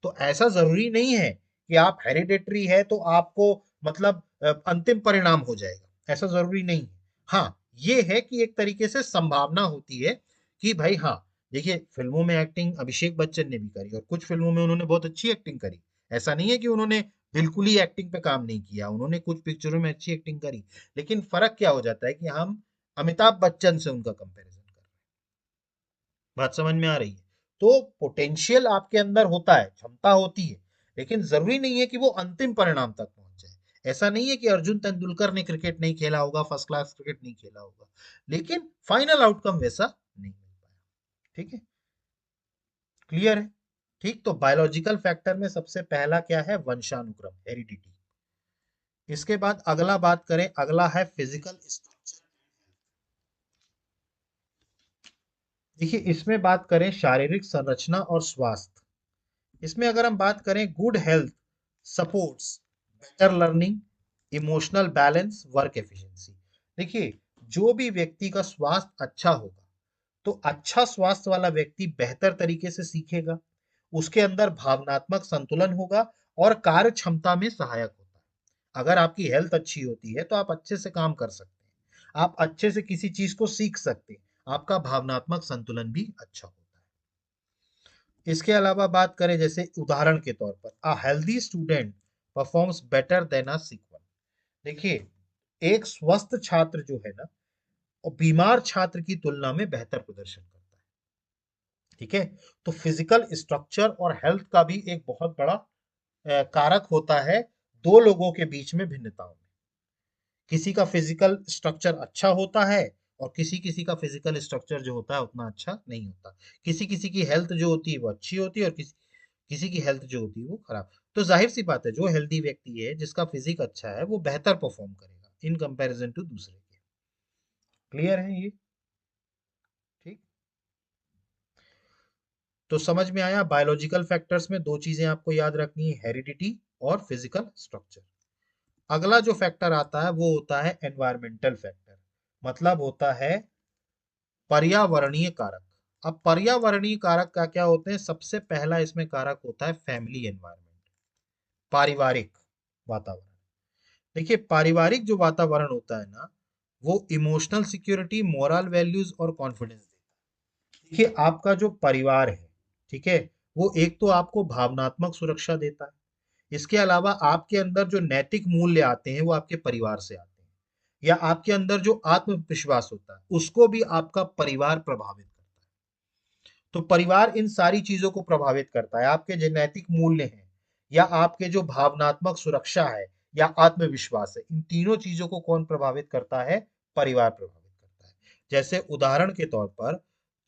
तो ऐसा जरूरी नहीं है कि आप हेरिडेटरी है तो आपको मतलब अंतिम परिणाम हो जाएगा, ऐसा जरूरी नहीं है। हाँ, ये है कि एक तरीके से संभावना होती है कि भाई हाँ, देखिए फिल्मों में एक्टिंग अभिषेक बच्चन ने भी करी और कुछ फिल्मों में उन्होंने बहुत अच्छी एक्टिंग करी। ऐसा नहीं है कि उन्होंने बिल्कुल ही एक्टिंग पे काम नहीं किया, उन्होंने कुछ पिक्चरों में अच्छी एक्टिंग करी। लेकिन फर्क क्या हो जाता है कि हम अमिताभ बच्चन से उनका कंपैरिजन कर रहे हैं। बात समझ में आ रही है? तो पोटेंशियल आपके अंदर होता है, क्षमता होती है, लेकिन जरूरी नहीं है कि वो अंतिम परिणाम तक पहुंच जाए। ऐसा नहीं है कि अर्जुन तेंदुलकर ने क्रिकेट नहीं खेला होगा, फर्स्ट क्लास क्रिकेट नहीं खेला होगा, लेकिन फाइनल आउटकम वैसा नहीं मिल पाया। ठीक है, क्लियर है? ठीक, तो बायोलॉजिकल फैक्टर में सबसे पहला क्या है? वंशानुक्रम, हेरिडिटी। इसके बाद अगला बात करें, अगला है फिजिकल स्ट्रक्चर। देखिए इसमें बात करें शारीरिक संरचना और स्वास्थ्य। इसमें अगर हम बात करें, good health supports better learning, emotional balance, work efficiency. देखिए जो भी व्यक्ति का स्वास्थ्य अच्छा होगा, तो अच्छा स्वास्थ्य वाला व्यक्ति बेहतर तरीके से सीखेगा, उसके अंदर भावनात्मक संतुलन होगा और कार्य क्षमता में सहायक होता है। अगर आपकी हेल्थ अच्छी होती है तो आप अच्छे से काम कर सकते हैं, आप अच्छे से किसी चीज को सीख सकते हैं, आपका भावनात्मक संतुलन भी अच्छा होता है। इसके अलावा बात करें, जैसे उदाहरण के तौर पर, a healthy student performs better than a sick one. देखिए एक स्वस्थ छात्र जो है ना, वो बीमार छात्र की तुलना में बेहतर प्रदर्शन करता है। ठीक है, तो फिजिकल स्ट्रक्चर और हेल्थ का भी एक बहुत बड़ा कारक होता है दो लोगों के बीच में भिन्नताओं में। किसी का फिजिकल स्ट्रक्चर अच्छा होता है और किसी किसी का फिजिकल स्ट्रक्चर जो होता है उतना अच्छा नहीं होता। किसी किसी की हेल्थ जो होती है वो अच्छी होती है और किसी किसी की हेल्थ जो होती है वो खराब। तो जाहिर सी बात है, जो हेल्दी व्यक्ति है जिसका फिजिक अच्छा है वो बेहतर परफॉर्म करेगा इन कंपैरिजन टू दूसरे के। क्लियर है ये? ठीक। तो समझ में आया, बायोलॉजिकल फैक्टर्स में दो चीजें आपको याद रखनी है, हेरिडिटी और फिजिकल स्ट्रक्चर। अगला जो फैक्टर आता है वो होता है एनवायरमेंटल फैक्टर, मतलब होता है पर्यावरणीय कारक। अब पर्यावरणीय कारक क्या क्या होते हैं? सबसे पहला इसमें कारक होता है फैमिली एनवायरनमेंट, पारिवारिक वातावरण। देखिए पारिवारिक जो वातावरण होता है ना, वो इमोशनल सिक्योरिटी, मोरल वैल्यूज और कॉन्फिडेंस देता है। देखिए आपका जो परिवार है, ठीक है, वो एक तो आपको भावनात्मक सुरक्षा देता है, इसके अलावा आपके अंदर जो नैतिक मूल्य आते हैं वो आपके परिवार से आते हैं, या आपके अंदर जो आत्मविश्वास होता है उसको भी आपका परिवार प्रभावित करता है। तो परिवार इन सारी चीजों को प्रभावित करता है, आपके जो नैतिक मूल्य हैं या आपके जो भावनात्मक सुरक्षा है या आत्मविश्वास है, इन तीनों चीजों को कौन प्रभावित करता है? परिवार प्रभावित करता है। जैसे उदाहरण के तौर पर,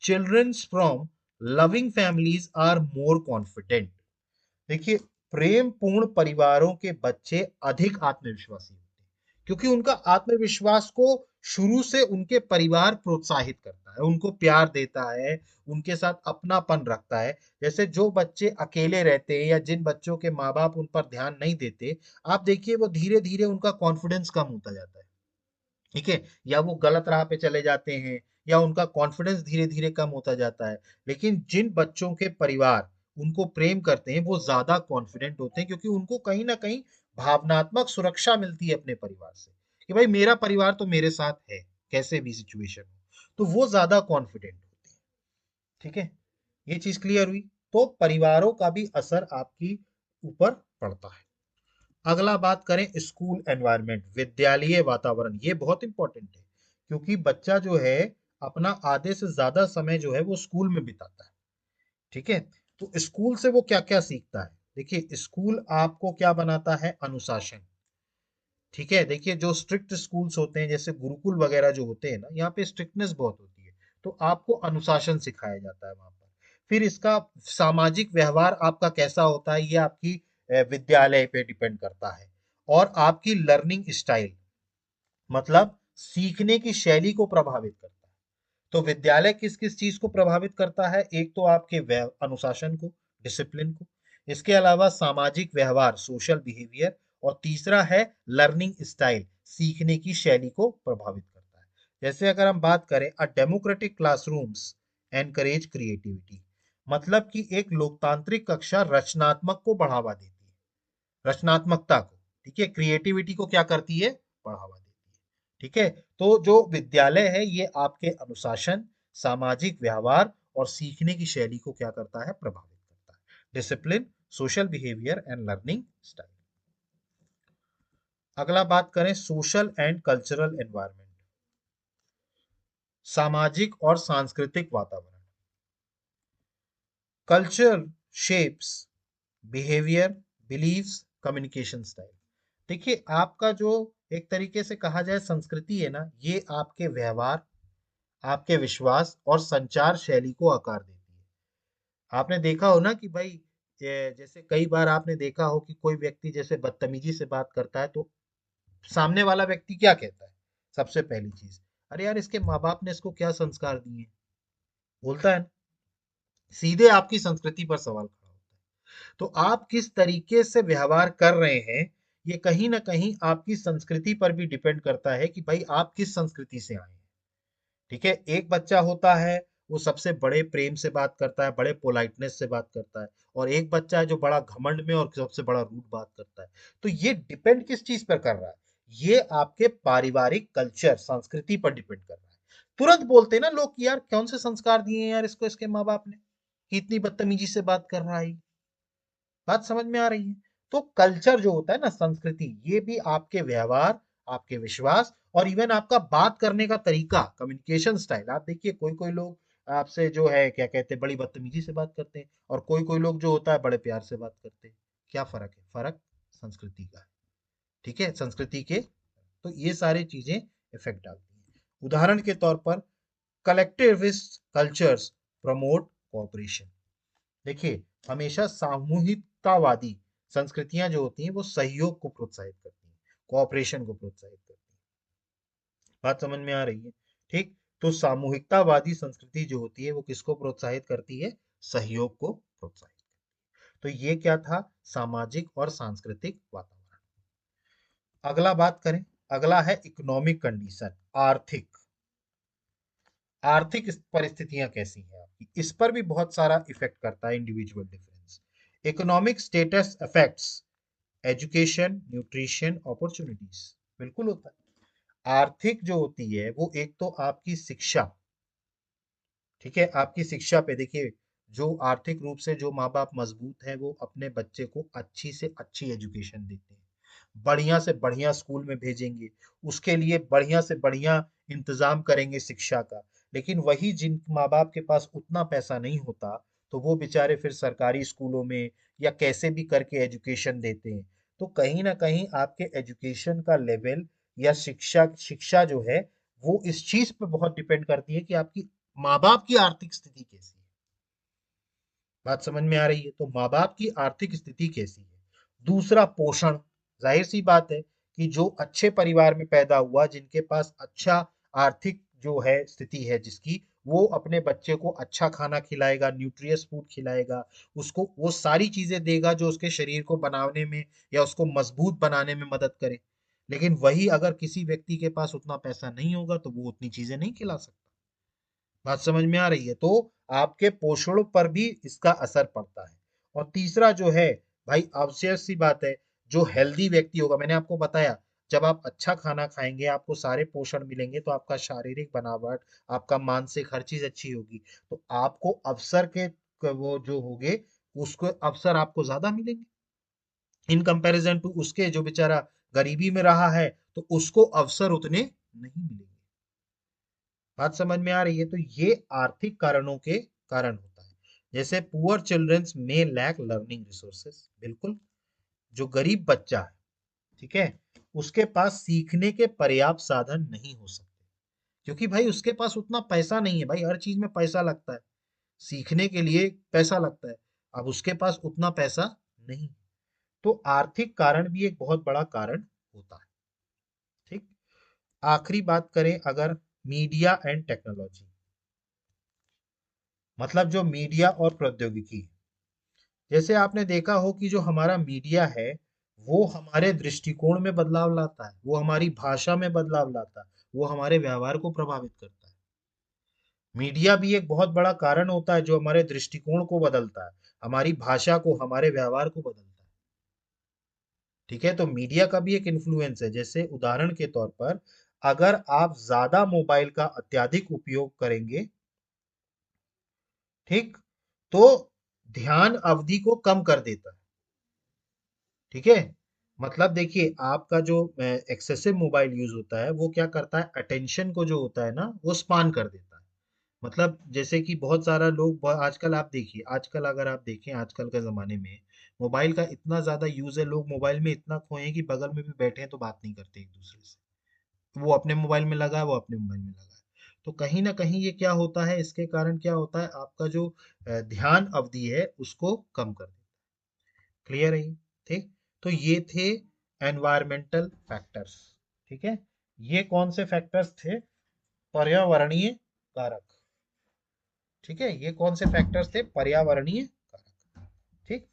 childrens from loving families are more confident. देखिए प्रेम पूर्ण परिवारों के बच्चे अधिक आत्मविश्वासी होते हैं, क्योंकि उनका आत्मविश्वास को शुरू से उनके परिवार प्रोत्साहित करता है, उनको प्यार देता है, उनके साथ अपनापन रखता है। जैसे जो बच्चे अकेले रहते हैं या जिन बच्चों के माँ बाप उन पर ध्यान नहीं देते, आप देखिए वो धीरे धीरे उनका कॉन्फिडेंस कम होता जाता है, ठीक है, या वो गलत राह पे चले जाते हैं, या उनका कॉन्फिडेंस धीरे धीरे कम होता जाता है। लेकिन जिन बच्चों के परिवार उनको प्रेम करते हैं वो ज्यादा कॉन्फिडेंट होते हैं, क्योंकि उनको कहीं ना कहीं भावनात्मक सुरक्षा मिलती है अपने परिवार से, कि भाई मेरा परिवार तो मेरे साथ है, कैसे भी सिचुएशन हो, तो वो ज्यादा कॉन्फिडेंट होते हैं। ठीक है, ये चीज क्लियर हुई। तो परिवारों का भी असर आपकी ऊपर पड़ता है। अगला बात करें स्कूल एनवायरनमेंट, विद्यालय वातावरण, ये बहुत इंपॉर्टेंट है, क्योंकि बच्चा जो है अपना आधे से ज्यादा समय जो है वो स्कूल में बिताता है। ठीक है, तो स्कूल से वो क्या क्या सीखता है? देखिए स्कूल आपको क्या बनाता है? अनुशासन। ठीक है, देखिए जो स्ट्रिक्ट स्कूल्स होते हैं जैसे गुरुकुल वगैरह जो होते हैं ना, यहाँ पे स्ट्रिक्टनेस बहुत होती है, तो आपको अनुशासन सिखाया जाता है वहां पर। फिर इसका सामाजिक व्यवहार आपका कैसा होता है, ये आपकी विद्यालय पे डिपेंड करता है। और आपकी लर्निंग स्टाइल, मतलब सीखने की शैली को प्रभावित करता है। तो विद्यालय किस किस चीज को प्रभावित करता है? एक तो आपके अनुशासन को, डिसिप्लिन को, इसके अलावा सामाजिक व्यवहार, सोशल बिहेवियर, और तीसरा है लर्निंग स्टाइल, सीखने की शैली को प्रभावित करता है। जैसे अगर हम बात करें, a democratic classrooms encourage creativity, मतलब कि एक लोकतांत्रिक कक्षा रचनात्मक को बढ़ावा देती है, रचनात्मकता को, ठीक है, क्रिएटिविटी को क्या करती है? बढ़ावा देती है। ठीक है, तो जो विद्यालय है ये आपके अनुशासन, सामाजिक व्यवहार और सीखने की शैली को क्या करता है? प्रभावित करता है, discipline, social behaviour and learning style. अगला बात करें सोशल एंड कल्चरल एनवायरनमेंट, सामाजिक और सांस्कृतिक वातावरण। Culture shapes behaviour, beliefs, communication style. देखिए आपका जो एक तरीके से कहा जाए संस्कृति है ना, ये आपके व्यवहार, आपके विश्वास और संचार शैली को आकार देती है। आपने देखा हो ना कि भाई जैसे कई बार आपने देखा हो कि कोई व्यक्ति जैसे बदतमीजी से बात करता है, तो सामने वाला व्यक्ति क्या कहता है? सबसे पहली चीज, अरे यार इसके माँ बाप ने इसको क्या संस्कार दिए, बोलता है ना। सीधे आपकी संस्कृति पर सवाल खड़ा होता है। तो आप किस तरीके से व्यवहार कर रहे हैं, ये कहीं ना कहीं आपकी संस्कृति पर भी डिपेंड करता है कि भाई आप किस संस्कृति से आए हैं। ठीक है, एक बच्चा होता है वो सबसे बड़े प्रेम से बात करता है, बड़े पोलाइटनेस से बात करता है, और एक बच्चा है जो बड़ा घमंड में और सबसे बड़ा रूड बात करता है। तो ये डिपेंड किस चीज पर कर रहा है? ये आपके पारिवारिक कल्चर, संस्कृति पर डिपेंड कर रहा है। तुरंत बोलते हैं ना लोग कि यार कौन से संस्कार दिए हैं यार इसको इसके माँ बाप ने, कि इतनी बदतमीजी से बात कर रहा है। बात समझ में आ रही है? तो कल्चर जो होता है ना, संस्कृति, ये भी आपके व्यवहार, आपके विश्वास और इवन आपका बात करने का तरीका, कम्युनिकेशन स्टाइल। आप देखिए कोई कोई लोग आपसे जो है क्या कहते हैं, बड़ी बदतमीजी से बात करते हैं, और कोई कोई लोग जो होता है बड़े प्यार से बात करते हैं। क्या फर्क है? फर्क संस्कृति का है। ठीक है, संस्कृति के, तो ये सारी चीजें इफेक्ट डालती हैं। उदाहरण के तौर पर कलेक्टिविस्ट कल्चर्स प्रमोट कोऑपरेशन। देखिए हमेशा सामूहिकतावादी संस्कृतियां जो होती हैं वो सहयोग को प्रोत्साहित करती हैं, कोऑपरेशन को प्रोत्साहित करती हैं। बात समझ में आ रही है? ठीक, तो सामूहिकतावादी संस्कृति जो होती है वो किसको प्रोत्साहित करती है? सहयोग को प्रोत्साहित। तो ये क्या था, सामाजिक और सांस्कृतिक वातावरण। अगला बात करें, अगला है इकोनॉमिक कंडीशन, आर्थिक। आर्थिक परिस्थितियां कैसी हैं आपकी, इस पर भी बहुत सारा इफेक्ट करता है individual difference. Economic status affects education, nutrition, opportunities. बिल्कुल होता है। आर्थिक जो होती है वो एक तो आपकी शिक्षा, ठीक है, आपकी शिक्षा पे देखिए, जो आर्थिक रूप से जो माँ बाप मजबूत है वो अपने बच्चे को अच्छी से अच्छी एजुकेशन देते हैं, बढ़िया से बढ़िया स्कूल में भेजेंगे, उसके लिए बढ़िया से बढ़िया इंतजाम करेंगे शिक्षा का। लेकिन वही जिन माँ बाप के पास उतना पैसा नहीं होता, तो वो बेचारे फिर सरकारी स्कूलों में या कैसे भी करके एजुकेशन देते हैं। तो कहीं ना कहीं आपके एजुकेशन का लेवल या शिक्षा शिक्षा जो है वो इस चीज पे बहुत डिपेंड करती है कि आपकी माँ बाप की आर्थिक स्थिति कैसी है। बात समझ में आ रही है, तो माँ बाप की आर्थिक स्थिति कैसी है। दूसरा, पोषण। जाहिर सी बात है कि जो अच्छे परिवार में पैदा हुआ, जिनके पास अच्छा आर्थिक जो है स्थिति है जिसकी, वो अपने बच्चे को अच्छा खाना खिलाएगा, न्यूट्रियस फूड खिलाएगा, उसको वो सारी चीजें देगा जो उसके शरीर को बनाने में या उसको मजबूत बनाने में मदद करे। लेकिन वही अगर किसी व्यक्ति के पास उतना पैसा नहीं होगा तो वो उतनी चीजें नहीं खिला सकता। बात समझ में आ रही है, तो आपके पोषण पर भी इसका असर पड़ता है। और तीसरा जो है, भाई ऑब्वियस सी बात है, जो हेल्दी व्यक्ति होगा, मैंने आपको बताया, जब आप अच्छा खाना खाएंगे, आपको सारे पोषण मिलेंगे, तो आपका शारीरिक बनावट, आपका मानसिक हर चीज अच्छी होगी, तो आपको अवसर वो जो होंगे, उसको अवसर आपको ज्यादा मिलेंगे इन कंपैरिजन टू उसके जो बेचारा गरीबी में रहा है, तो उसको अवसर उतने नहीं मिलेंगे। बात समझ में आ रही है, तो ये आर्थिक कारणों के कारण होता है। जैसे पुअर चिल्ड्रंस में लैक लर्निंग रिसोर्सेस, बिल्कुल, जो गरीब बच्चा है, ठीक है, उसके पास सीखने के पर्याप्त साधन नहीं हो सकते, क्योंकि भाई उसके पास उतना पैसा नहीं है। भाई हर चीज में पैसा लगता है, सीखने के लिए पैसा लगता है, अब उसके पास उतना पैसा नहीं है। तो आर्थिक कारण भी एक बहुत बड़ा कारण होता है। ठीक। आखिरी बात करें अगर, मीडिया एंड टेक्नोलॉजी, मतलब जो मीडिया और प्रौद्योगिकी। जैसे आपने देखा हो कि जो हमारा मीडिया है वो हमारे दृष्टिकोण में बदलाव लाता है, वो हमारी भाषा में बदलाव लाता है, वो हमारे व्यवहार को प्रभावित करता है। मीडिया भी एक बहुत बड़ा कारण होता है जो हमारे दृष्टिकोण को बदलता है, हमारी भाषा को, हमारे व्यवहार को बदलता है। ठीक है, तो मीडिया का भी एक इन्फ्लुएंस है। जैसे उदाहरण के तौर पर, अगर आप ज्यादा मोबाइल का अत्यधिक उपयोग करेंगे, ठीक, तो ध्यान अवधि को कम कर देता है। ठीक है, मतलब देखिए, आपका जो एक्सेसिव मोबाइल यूज होता है वो क्या करता है, अटेंशन को जो होता है ना वो स्पान कर देता है। मतलब जैसे कि बहुत सारा लोग आजकल आप देखिए, आजकल अगर आप देखें, आजकल के ज़माने में मोबाइल का इतना ज़्यादा यूज़ है, लोग मोबाइल में इतना खोए हैं कि बगल में भी बैठे हैं तो बात नहीं करते एक दूसरे से। वो अपने मोबाइल में लगा है, वो अपने मोबाइल में लगा है। तो कहीं ना कहीं ये क्या होता है, इसके कारण क्या होता है, आपका जो ध्यान अवधि है उसको कम कर देता है। क्लियर है ये? ठीक। तो ये थे एनवायरमेंटल फैक्टर्स। ठीक है, ये कौन से फैक्टर्स थे, पर्यावरणीय कारक। ठीक है, ये कौन से फैक्टर्स थे, पर्यावरणीय कारक। ठीक।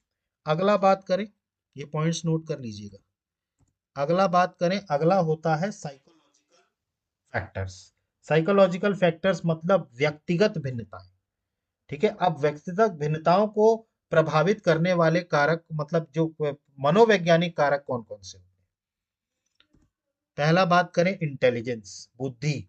अगला बात करें, ये पॉइंट्स नोट कर लीजिएगा। अगला बात करें, अगला होता है साइकोलॉजिकल फैक्टर्स। साइकोलॉजिकल फैक्टर्स मतलब व्यक्तिगत भिन्नताएं। ठीक है, अब व्यक्तिगत भिन्नताओं को प्रभावित करने वाले कारक, मतलब जो मनोवैज्ञानिक कारक कौन कौन से होते हैं। पहला बात करें, इंटेलिजेंस, बुद्धि।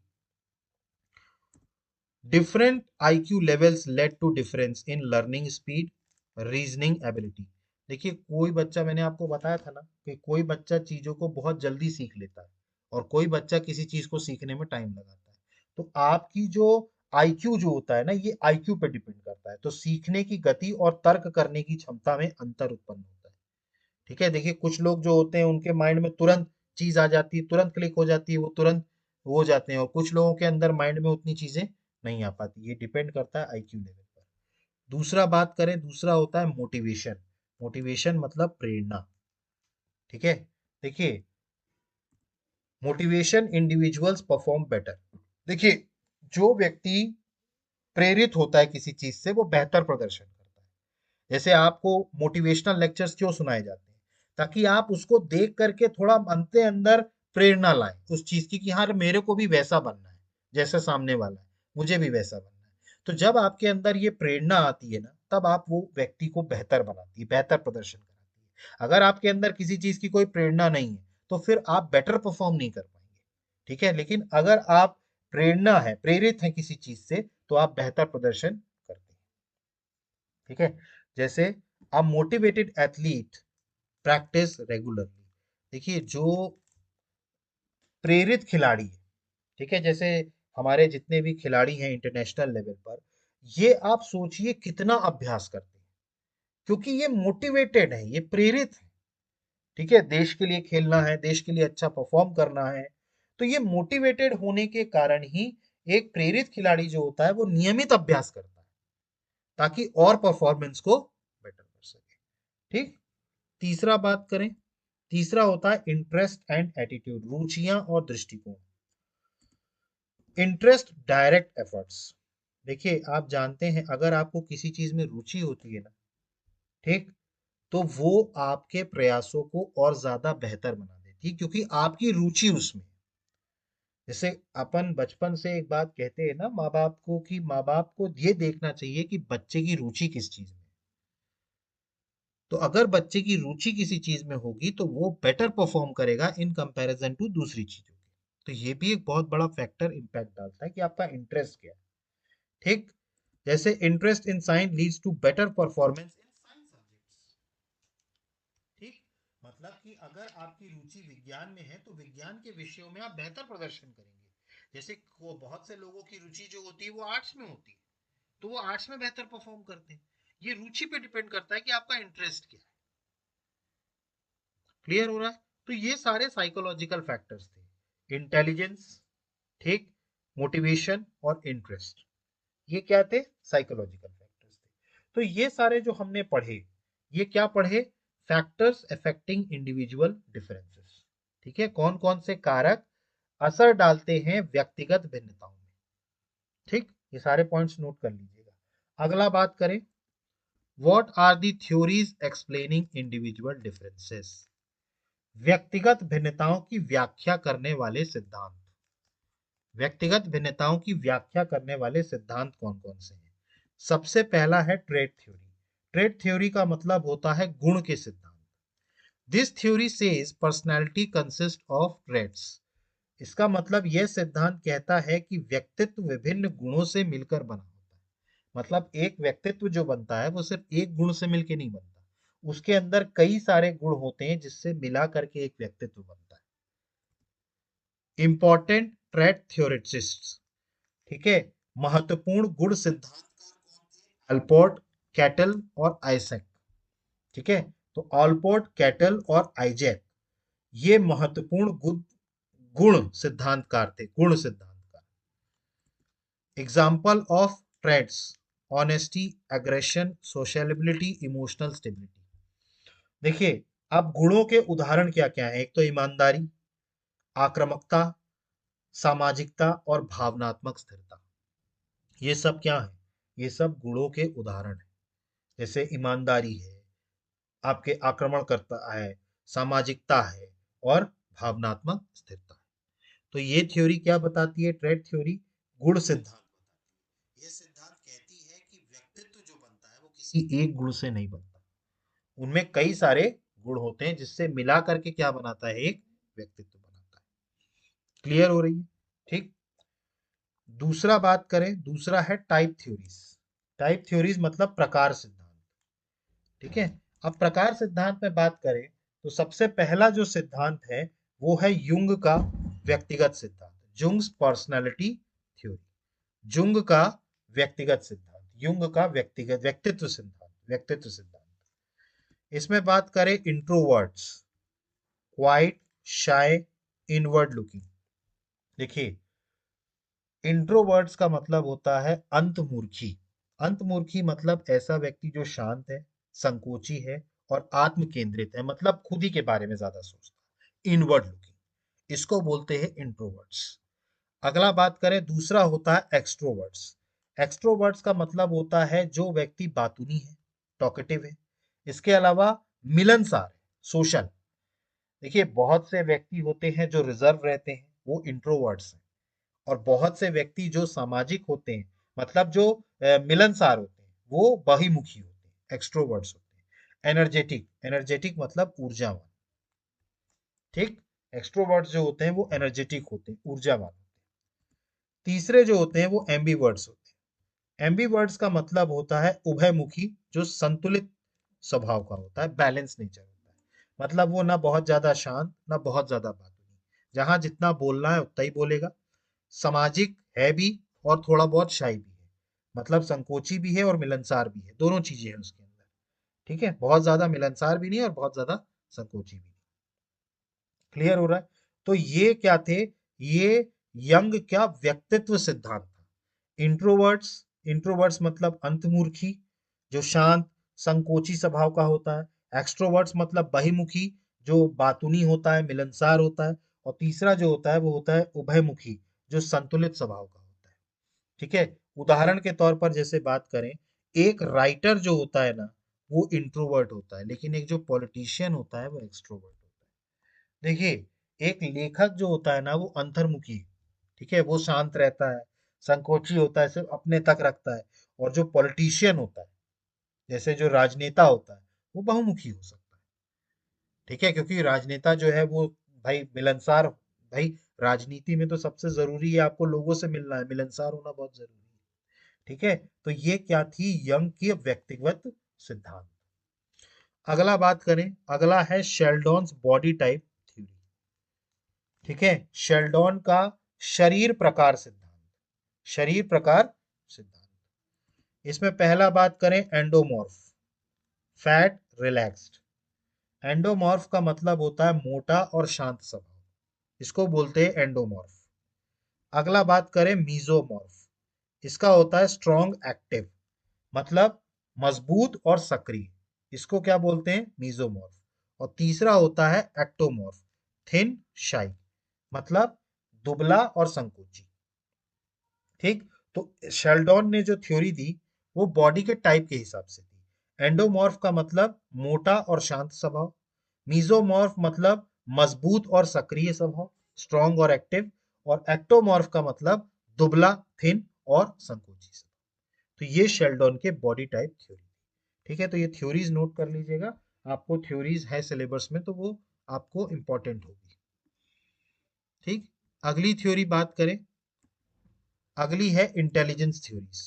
Different IQ levels led to difference in learning speed, reasoning ability। देखिए, कोई बच्चा, मैंने आपको बताया था ना कि कोई बच्चा चीजों को बहुत जल्दी सीख लेता है और कोई बच्चा किसी चीज को सीखने में टाइम लगाता है। तो आपकी जो आईक्यू जो होता है ना, ये आईक्यू पे डिपेंड करता है, तो सीखने की गति और तर्क करने की क्षमता में अंतर उत्पन्न होता है। ठीक है, देखिए कुछ लोग जो होते हैं उनके माइंड में तुरंत चीज आ जाती है, तुरंत क्लिक हो जाती है, वो तुरंत हो जाते हैं, और कुछ लोगों के अंदर माइंड में उतनी चीजें नहीं आ पाती। ये डिपेंड करता है आईक्यू लेवल पर। दूसरा बात करें, दूसरा होता है मोटिवेशन। मोटिवेशन मतलब प्रेरणा। ठीक है, देखिए, मोटिवेशन इंडिविजुअल्स परफॉर्म बेटर। देखिए, जो व्यक्ति प्रेरित होता है किसी चीज से, वो बेहतर प्रदर्शन करता है। जैसे आपको मोटिवेशनल लेक्चर्स क्यों सुनाए जाते हैं? ताकि आप उसको देख करके थोड़ा मन के अंदर प्रेरणा लाएं उस चीज की कि हाँ मेरे को भी वैसा बनना है, जैसा सामने वाला है मुझे भी वैसा बनना है। तो जब आपके अंदर ये प्रेरणा आती है ना, तब आप वो व्यक्ति को बेहतर बनाती है, बेहतर प्रदर्शन कराती है। अगर आपके अंदर किसी चीज की कोई प्रेरणा नहीं है, तो फिर आप बेटर परफॉर्म नहीं कर पाएंगे। ठीक है, लेकिन अगर आप प्रेरणा है, प्रेरित है किसी चीज से, तो आप बेहतर प्रदर्शन करते हैं। ठीक है, जैसे अ मोटिवेटेड एथलीट प्रैक्टिस रेगुलरली। देखिए, जो प्रेरित खिलाड़ी है, ठीक है, जैसे हमारे जितने भी खिलाड़ी हैं इंटरनेशनल लेवल पर, ये आप सोचिए कितना अभ्यास करते हैं, क्योंकि ये मोटिवेटेड है, ये प्रेरित है। ठीक है, देश के लिए खेलना है, देश के लिए अच्छा परफॉर्म करना है, तो ये मोटिवेटेड होने के कारण ही एक प्रेरित खिलाड़ी जो होता है वो नियमित अभ्यास करता है, ताकि और परफॉर्मेंस को बेटर कर सके। ठीक। तीसरा बात करें, तीसरा होता है इंटरेस्ट एंड एटीट्यूड, रुचियां और दृष्टिकोण। Interest, direct efforts. देखिए, आप जानते हैं अगर आपको किसी चीज में रुचि होती है ना, ठीक, तो वो आपके प्रयासों को और ज्यादा बेहतर बना देती है, क्योंकि आपकी रुचि उसमें है। जैसे अपन बचपन से एक बात कहते हैं ना माँ बाप को, कि माँ बाप को ये देखना चाहिए कि बच्चे की रुचि किस चीज में है। तो अगर बच्चे की रुचि किसी चीज में होगी तो वो बेटर परफॉर्म करेगा इन कंपैरिजन टू दूसरी चीजों के। तो ये भी एक बहुत बड़ा फैक्टर इम्पैक्ट डालता है कि आपका इंटरेस्ट क्या है। ठीक। जैसे interest in science leads to better performance in science subjects. ठीक। मतलब कि अगर आपकी रुचि विज्ञान में है, तो विज्ञान के विषयों में आप बेहतर प्रदर्शन करेंगे। जैसे वो बहुत से लोगों की रुचि जो होती है वो आर्ट्स में होती है, तो वो आर्ट्स में बेहतर परफॉर्म करते हैं। ये रुचि पे डिपेंड करता है कि आपका इंटरेस्ट क्या है। क्लियर हो रहा है? तो ये सारे साइकोलॉजिकल फैक्टर्स थे, इंटेलिजेंस, ठीक, मोटिवेशन और इंटरेस्ट। ये क्या थे? साइकोलॉजिकल फैक्टर्स थे। तो ये सारे जो हमने पढ़े, ये क्या पढ़े? Factors affecting individual differences. ठीक है, कौन कौन से कारक असर डालते हैं व्यक्तिगत भिन्नताओं में। ठीक, ये सारे पॉइंट्स नोट कर लीजिएगा। अगला बात करें, what are the theories explaining individual differences. व्यक्तिगत भिन्नताओं की व्याख्या करने वाले सिद्धांत। व्यक्तिगत भिन्नताओं की व्याख्या करने वाले सिद्धांत कौन कौन से हैं? सबसे पहला है ट्रेट थ्योरी। ट्रेट थ्योरी का मतलब होता है गुण के सिद्धांत। This theory says personality consist of traits. इसका मतलब यह सिद्धांत कहता है कि व्यक्तित्व विभिन्न गुणों से मिलकर बना होता है। मतलब एक व्यक्तित्व जो बनता है वो सिर्फ एक गुण से मिलकर नहीं बनता, उसके अंदर कई सारे गुण होते हैं जिससे मिला करके एक व्यक्तित्व बनता है। इंपॉर्टेंट ट्रेट थ्योरिटिस्ट, ठीक है, महत्वपूर्ण गुण सिद्धांत अल्पोर्ट, कैटल और आइजैक। ठीक है, तो अल्पोर्ट, कैटल और आइजैक ये महत्वपूर्ण गुण गुण सिद्धांतकार थे, गुण सिद्धांतकार। Example of traits, honesty, aggression, sociability, emotional stability. देखिए, अब गुणों के उदाहरण क्या क्या है? एक तो ईमानदारी, आक्रामकता, सामाजिकता और भावनात्मक स्थिरता। ये सब क्या है? ये सब गुणों के उदाहरण है। जैसे ईमानदारी है, आपके आक्रमण करता है, सामाजिकता है और भावनात्मक स्थिरता है। तो ये थ्योरी क्या बताती है? ट्रेड थ्योरी गुण सिद्धांत बताती है। ये सिद्धांत कहती है कि व्यक्तित्व जो बनता है वो किसी एक गुण से नहीं बनता, उनमें कई सारे गुण होते हैं जिससे मिला करके क्या बनाता है? एक व्यक्तित्व बनाता है। क्लियर हो रही है? ठीक। दूसरा बात करें, दूसरा है टाइप थ्योरीज। टाइप थ्योरीज मतलब प्रकार सिद्धांत। ठीक है, अब प्रकार सिद्धांत में बात करें तो सबसे पहला जो सिद्धांत है वो है युंग का व्यक्तिगत सिद्धांत, जुंग्स पर्सनालिटी थ्योरी। जुंग का व्यक्तिगत सिद्धांत, युंग का व्यक्तिगत व्यक्तित्व सिद्धांत, व्यक्तित्व सिद्धांत। इसमें बात करें इंट्रोवर्ट्स, क्वाइट, शाय, इनवर्ड लुकिंग। देखिए, इंट्रोवर्ट्स का मतलब होता है अंतर्मुखी। अंतर्मुखी मतलब ऐसा व्यक्ति जो शांत है, संकोची है और आत्म केंद्रित है, मतलब खुद ही के बारे में ज्यादा सोचता है। इनवर्ड लुकिंग, इसको बोलते हैं इंट्रोवर्ट्स। अगला बात करें, दूसरा होता है एक्सट्रोवर्ट्स। एक्सट्रोवर्ट्स का मतलब होता है जो व्यक्ति बातूनी है, टॉकेटिव है। इसके अलावा मिलनसार है, सोशल। देखिए बहुत से व्यक्ति होते हैं जो रिजर्व रहते हैं, वो इंट्रोवर्ट्स हैं। और बहुत से व्यक्ति जो सामाजिक होते हैं, मतलब जो मिलनसार होते हैं, वो बहिमुखी होते हैं, एक्सट्रोवर्ट्स होते हैं। एनर्जेटिक, एनर्जेटिक मतलब ऊर्जावान। ठीक। एक्सट्रोवर्ट्स जो होते हैं वो एनर्जेटिक होते हैं, ऊर्जावान होते हैं। तीसरे जो होते हैं वो एम्बीवर्ट्स होते हैं। एम्बीवर्ट्स का मतलब होता है उभयमुखी, जो संतुलित स्वभाव का होता है, बैलेंस नेचर होता है। मतलब वो ना बहुत ज्यादा शांत, ना बहुत ज्यादा बातूनी, जहां जितना बोलना है उतना ही बोलेगा। सामाजिक है भी और थोड़ा बहुत शाई भी है, मतलब संकोची भी है और मिलनसार भी है, दोनों चीजें हैं उसके अंदर। ठीक है, बहुत ज्यादा मिलनसार भी नहीं और बहुत ज्यादा संकोची भी नहीं। क्लियर हो रहा है? तो ये क्या थे? ये यंग क्या व्यक्तित्व सिद्धांत था। इंट्रोवर्ट्स, इंट्रोवर्ट्स मतलब अंतर्मुखी, जो शांत संकोची स्वभाव का होता है। एक्सट्रोवर्ट्स मतलब बहिमुखी, जो बातूनी होता है, मिलनसार होता है। और तीसरा जो होता है वो होता है उभयमुखी, जो संतुलित स्वभाव का होता है। ठीक है। उदाहरण के तौर पर जैसे बात करें, एक राइटर जो होता है ना, वो इंट्रोवर्ट होता है, लेकिन एक जो पॉलिटिशियन होता है वो एक्सट्रोवर्ट होता है। देखिए एक लेखक जो होता है ना वो अंतर्मुखी, ठीक है, वो शांत रहता है, संकोची होता है, सिर्फ अपने तक रखता है। और जो पॉलिटिशियन होता है, जैसे जो राजनेता होता है, वो बहुमुखी हो सकता है। ठीक है, क्योंकि राजनेता जो है वो, भाई मिलनसार, भाई राजनीति में तो सबसे जरूरी है आपको लोगों से मिलना है, मिलनसार होना बहुत जरूरी है। ठीक है। तो ये क्या थी? यंग की व्यक्तिगत सिद्धांत। अगला बात करें, अगला है शेल्डॉन्स बॉडी टाइप थ्योरी। ठीक है, शेल्डॉन का शरीर प्रकार सिद्धांत, शरीर प्रकार सिद्धांत। इसमें पहला बात करें एंडोमॉर्फ, फैट रिलैक्स्ड। एंडोमॉर्फ का मतलब होता है मोटा और शांत स्वभाव, इसको बोलते हैं एंडोमॉर्फ। अगला बात करें मीजोमॉर्फ, इसका होता है स्ट्रॉन्ग एक्टिव, मतलब मजबूत और सक्रिय, इसको क्या बोलते हैं? मीजोमॉर्फ। और तीसरा होता है एक्टोमॉर्फ, थिन शाई, मतलब दुबला और संकोची। ठीक। तो शेल्डॉन ने जो थ्योरी दी वो बॉडी के टाइप के हिसाब से दी। एंडोमॉर्फ का मतलब मोटा और शांत स्वभाव, मीजोमॉर्फ मतलब मजबूत और सक्रिय स्वभाव, स्ट्रॉन्ग और एक्टिव, और एक्टोमॉर्फ का मतलब दुबला, थिन और संकोची स्वभाव। तो ये शेल्डॉन के बॉडी टाइप थ्योरी। ठीक है, तो ये थ्योरीज नोट कर लीजिएगा, आपको थ्योरीज है सिलेबस में तो वो आपको इंपॉर्टेंट होगी। ठीक। अगली थ्योरी बात करें, अगली है इंटेलिजेंस थ्योरीज।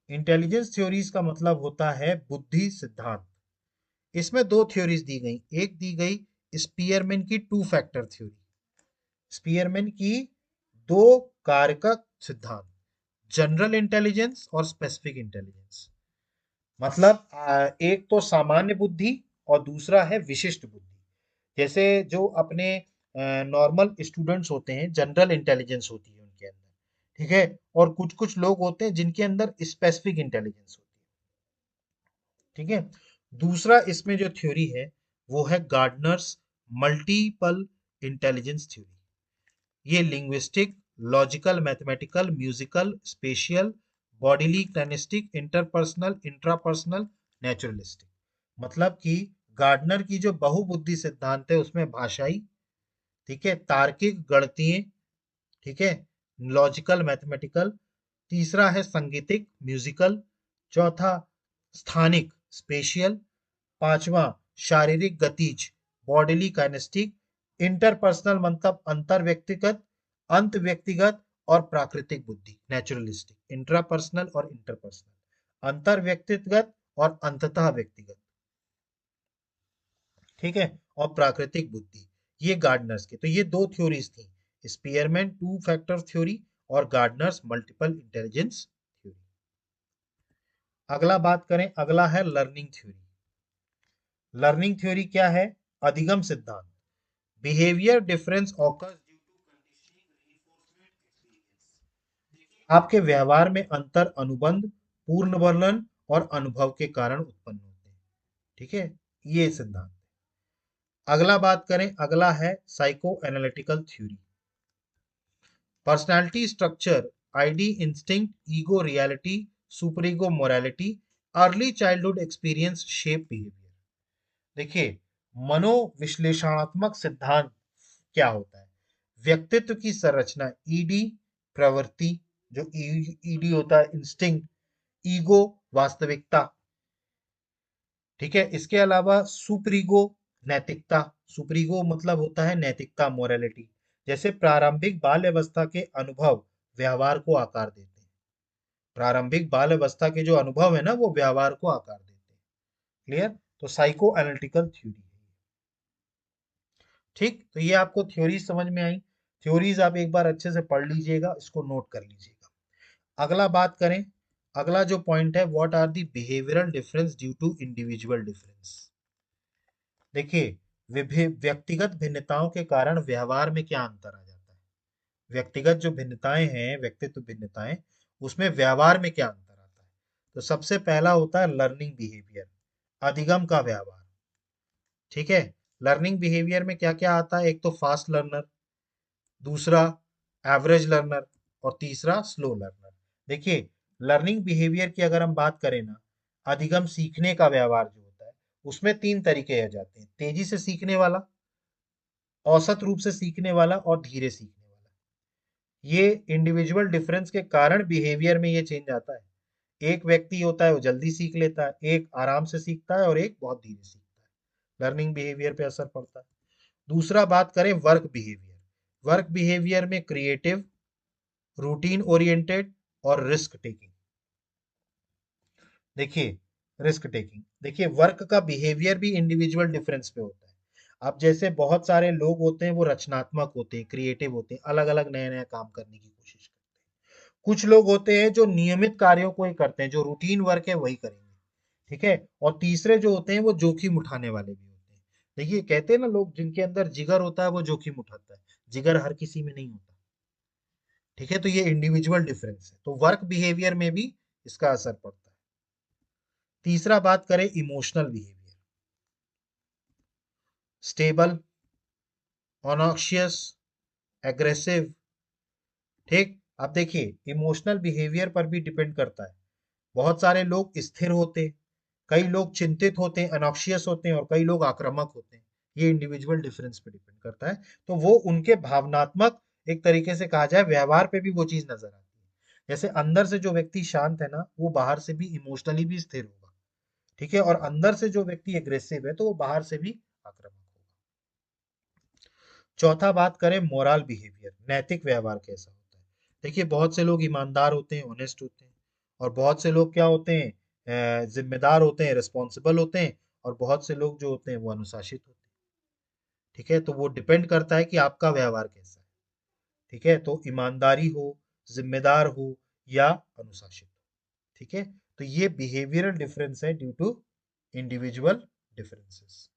इंटेलिजेंस थ्योरीज का मतलब होता है बुद्धि सिद्धांत। इसमें दो थ्योरीज दी गई, एक दी गई स्पीयरमैन की टू फैक्टर थ्योरी, स्पीयरमैन की दो कारक सिद्धांत, जनरल इंटेलिजेंस और स्पेसिफिक इंटेलिजेंस। मतलब एक तो सामान्य बुद्धि और दूसरा है विशिष्ट बुद्धि। जैसे जो अपने नॉर्मल स्टूडेंट्स होते हैं, जनरल इंटेलिजेंस होती है उनके अंदर, ठीक है। और कुछ कुछ लोग होते हैं जिनके अंदर स्पेसिफिक इंटेलिजेंस होती है। ठीक है। दूसरा इसमें जो थ्योरी है वो है गार्डनर्स मल्टीपल इंटेलिजेंस थ्योरी। ये linguistic, logical, mathematical, musical, spatial, bodily, kinesthetic, interpersonal, intrapersonal, naturalistic. मतलब कि गार्डनर की जो बहुबुद्धि सिद्धांत है उसमें भाषाई, ठीक है, तार्किक, गणितीय, ठीक है, लॉजिकल, मैथमेटिकल। तीसरा है संगीतिक, म्यूजिकल। चौथा स्थानिक, स्पेशियल। पांचवा शारीरिक, गतिज, बॉडीली, काइनेस्टिक। इंटरपर्सनल मतलब अंतर व्यक्तिगत, अंत व्यक्तिगत और प्राकृतिक बुद्धि, नेचुरलिस्टिक। इंट्रापर्सनल और इंटरपर्सनल, अंतर व्यक्तिगत और अंततः व्यक्तिगत। ठीक है। और प्राकृतिक बुद्धि, ये गार्डनर्स के। तो ये दो थ्योरीज थी, स्पीयरमैन टू फैक्टर थ्योरी और गार्डनर्स मल्टीपल इंटेलिजेंस थ्योरी। अगला बात करें, अगला है लर्निंग थ्योरी। लर्निंग थ्योरी क्या है? अधिगम सिद्धांत। Behaviour difference occurs due to conditioning, reinforcement, experience. आपके व्यवहार में अंतर अनुबंध, पूर्ण वर्णन और अनुभव के कारण उत्पन्न होते हैं। ठीक है, ये सिद्धांत। अगला बात करें, अगला है psycho analytical theory. Personality structure ID instinct, ego reality, super ego morality, early childhood experience shape behaviour. देखिए, मनोविश्लेषणात्मक सिद्धांत क्या होता है? व्यक्तित्व की संरचना ईडी प्रवृत्ति, जो ईडी होता है इंस्टिंक्ट, ईगो वास्तविकता, ठीक है। इसके अलावा सुपरीगो नैतिकता, सुपरीगो मतलब होता है नैतिकता, मोरालिटी। जैसे प्रारंभिक बाल अवस्था के अनुभव व्यवहार को आकार देते हैं। प्रारंभिक बाल अवस्था के जो अनुभव है ना, वो व्यवहार को आकार देते हैं। क्लियर? तो साइको एनालिटिकल थ्योरी है। ठीक, तो ये आपको थ्योरी समझ में आई। थ्योरीज आप एक बार अच्छे से पढ़ लीजिएगा, इसको नोट कर लीजिएगा। अगला बात करें, अगला जो पॉइंट है, what are the behavioural difference due to individual difference. देखिए, व्यक्तिगत भिन्नताओं के कारण व्यवहार में क्या अंतर आ जाता है? व्यक्तिगत जो भिन्नताएं हैं, व्यक्तित्व भिन्नताएं, उसमें व्यवहार में क्या अंतर आता है? तो सबसे पहला होता है लर्निंग बिहेवियर, अधिगम का व्यवहार। ठीक है, लर्निंग बिहेवियर में क्या क्या आता है? एक तो फास्ट लर्नर, दूसरा एवरेज लर्नर, और तीसरा स्लो लर्नर। देखिए, लर्निंग बिहेवियर की अगर हम बात करें ना, अधिगम सीखने का व्यवहार जो होता है, उसमें तीन तरीके आ जाते हैं: तेजी से सीखने वाला, औसत रूप से सीखने वाला, और धीरे सीखने वाला। ये इंडिविजुअल डिफरेंस के कारण बिहेवियर में ये चेंज आता है। एक व्यक्ति होता है वो जल्दी सीख लेता है, एक आराम से सीखता है, और एक बहुत धीरे सीखता है। लर्निंग बिहेवियर पे असर पड़ता है। दूसरा बात करें वर्क बिहेवियर। वर्क बिहेवियर में क्रिएटिव, रूटीन ओरिएंटेड, और रिस्क टेकिंग। देखिए, रिस्क टेकिंग, देखिए वर्क का बिहेवियर भी इंडिविजुअल डिफरेंस पे होता है। अब जैसे बहुत सारे लोग होते हैं वो रचनात्मक होते हैं, क्रिएटिव होते हैं, अलग अलग नया नया काम करने की कोशिश करते हैं। कुछ लोग होते हैं जो नियमित कार्यों को ही करते हैं, जो रूटीन वर्क है वही करेंगे। ठीक है, और तीसरे जो होते हैं वो जोखिम उठाने वाले भी होते हैं। देखिए, कहते हैं ना लोग, जिनके अंदर जिगर होता है वो जोखिम उठाता है। जिगर हर किसी में नहीं होता। ठीक है, तो ये इंडिविजुअल डिफरेंस है, तो वर्क बिहेवियर में भी इसका असर पड़ता है। तीसरा बात करें इमोशनल बिहेवियर, स्टेबल, ऑनॉक्शियस, एग्रेसिव। ठीक, अब देखिए, इमोशनल बिहेवियर पर भी डिपेंड करता है। बहुत सारे लोग स्थिर होते हैं, कई लोग चिंतित होते हैं, अनॉक्शियस होते हैं, और कई लोग आक्रामक होते हैं। ये इंडिविजुअल डिफरेंस पे डिपेंड करता है। तो वो उनके भावनात्मक, एक तरीके से कहा जाए, व्यवहार पे भी वो चीज नजर आती है। जैसे अंदर से जो व्यक्ति शांत है ना, वो बाहर से भी इमोशनली भी स्थिर होगा। ठीक है, और अंदर से जो व्यक्ति एग्रेसिव है तो वो बाहर से भी आक्रामक होगा। चौथा बात करें मोरल बिहेवियर, नैतिक व्यवहार कैसा होता है? देखिए, बहुत से लोग ईमानदार होते हैं, ऑनेस्ट होते हैं, और बहुत से लोग क्या होते हैं, जिम्मेदार होते हैं, रिस्पॉन्सिबल होते हैं, और बहुत से लोग जो होते हैं वो अनुशासित होते हैं। ठीक है, तो वो डिपेंड करता है कि आपका व्यवहार कैसा है। ठीक है, तो ईमानदारी हो, जिम्मेदार हो, या अनुशासित हो। ठीक है, तो ये बिहेवियरल डिफरेंस है ड्यू टू इंडिविजुअल डिफरेंसेस।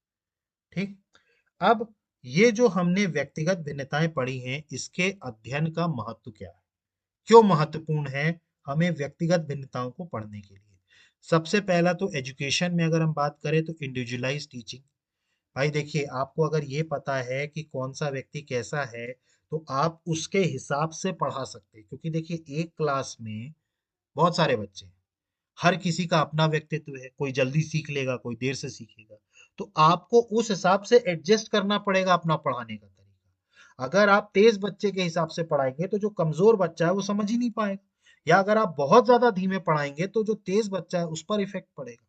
ठीक, अब ये जो हमने व्यक्तिगत भिन्नताएं पढ़ी हैं, इसके अध्ययन का महत्व क्या है? क्यों महत्वपूर्ण है हमें व्यक्तिगत भिन्नताओं को पढ़ने के लिए? सबसे पहला तो एजुकेशन में अगर हम बात करें तो इंडिविजुअलाइज टीचिंग। भाई देखिए, आपको अगर ये पता है कि कौन सा व्यक्ति कैसा है, तो आप उसके हिसाब से पढ़ा सकते हैं। क्योंकि देखिए, एक क्लास में बहुत सारे बच्चे हैं, हर किसी का अपना व्यक्तित्व है, कोई जल्दी सीख लेगा, कोई देर से सीखेगा। तो आपको उस हिसाब से एडजस्ट करना पड़ेगा अपना पढ़ाने का तरीका। अगर आप तेज बच्चे के हिसाब से पढ़ाएंगे तो जो कमजोर बच्चा है वो समझ ही नहीं पाएगा, या अगर आप बहुत ज्यादा धीमे पढ़ाएंगे तो जो तेज बच्चा है उस पर इफेक्ट पड़ेगा।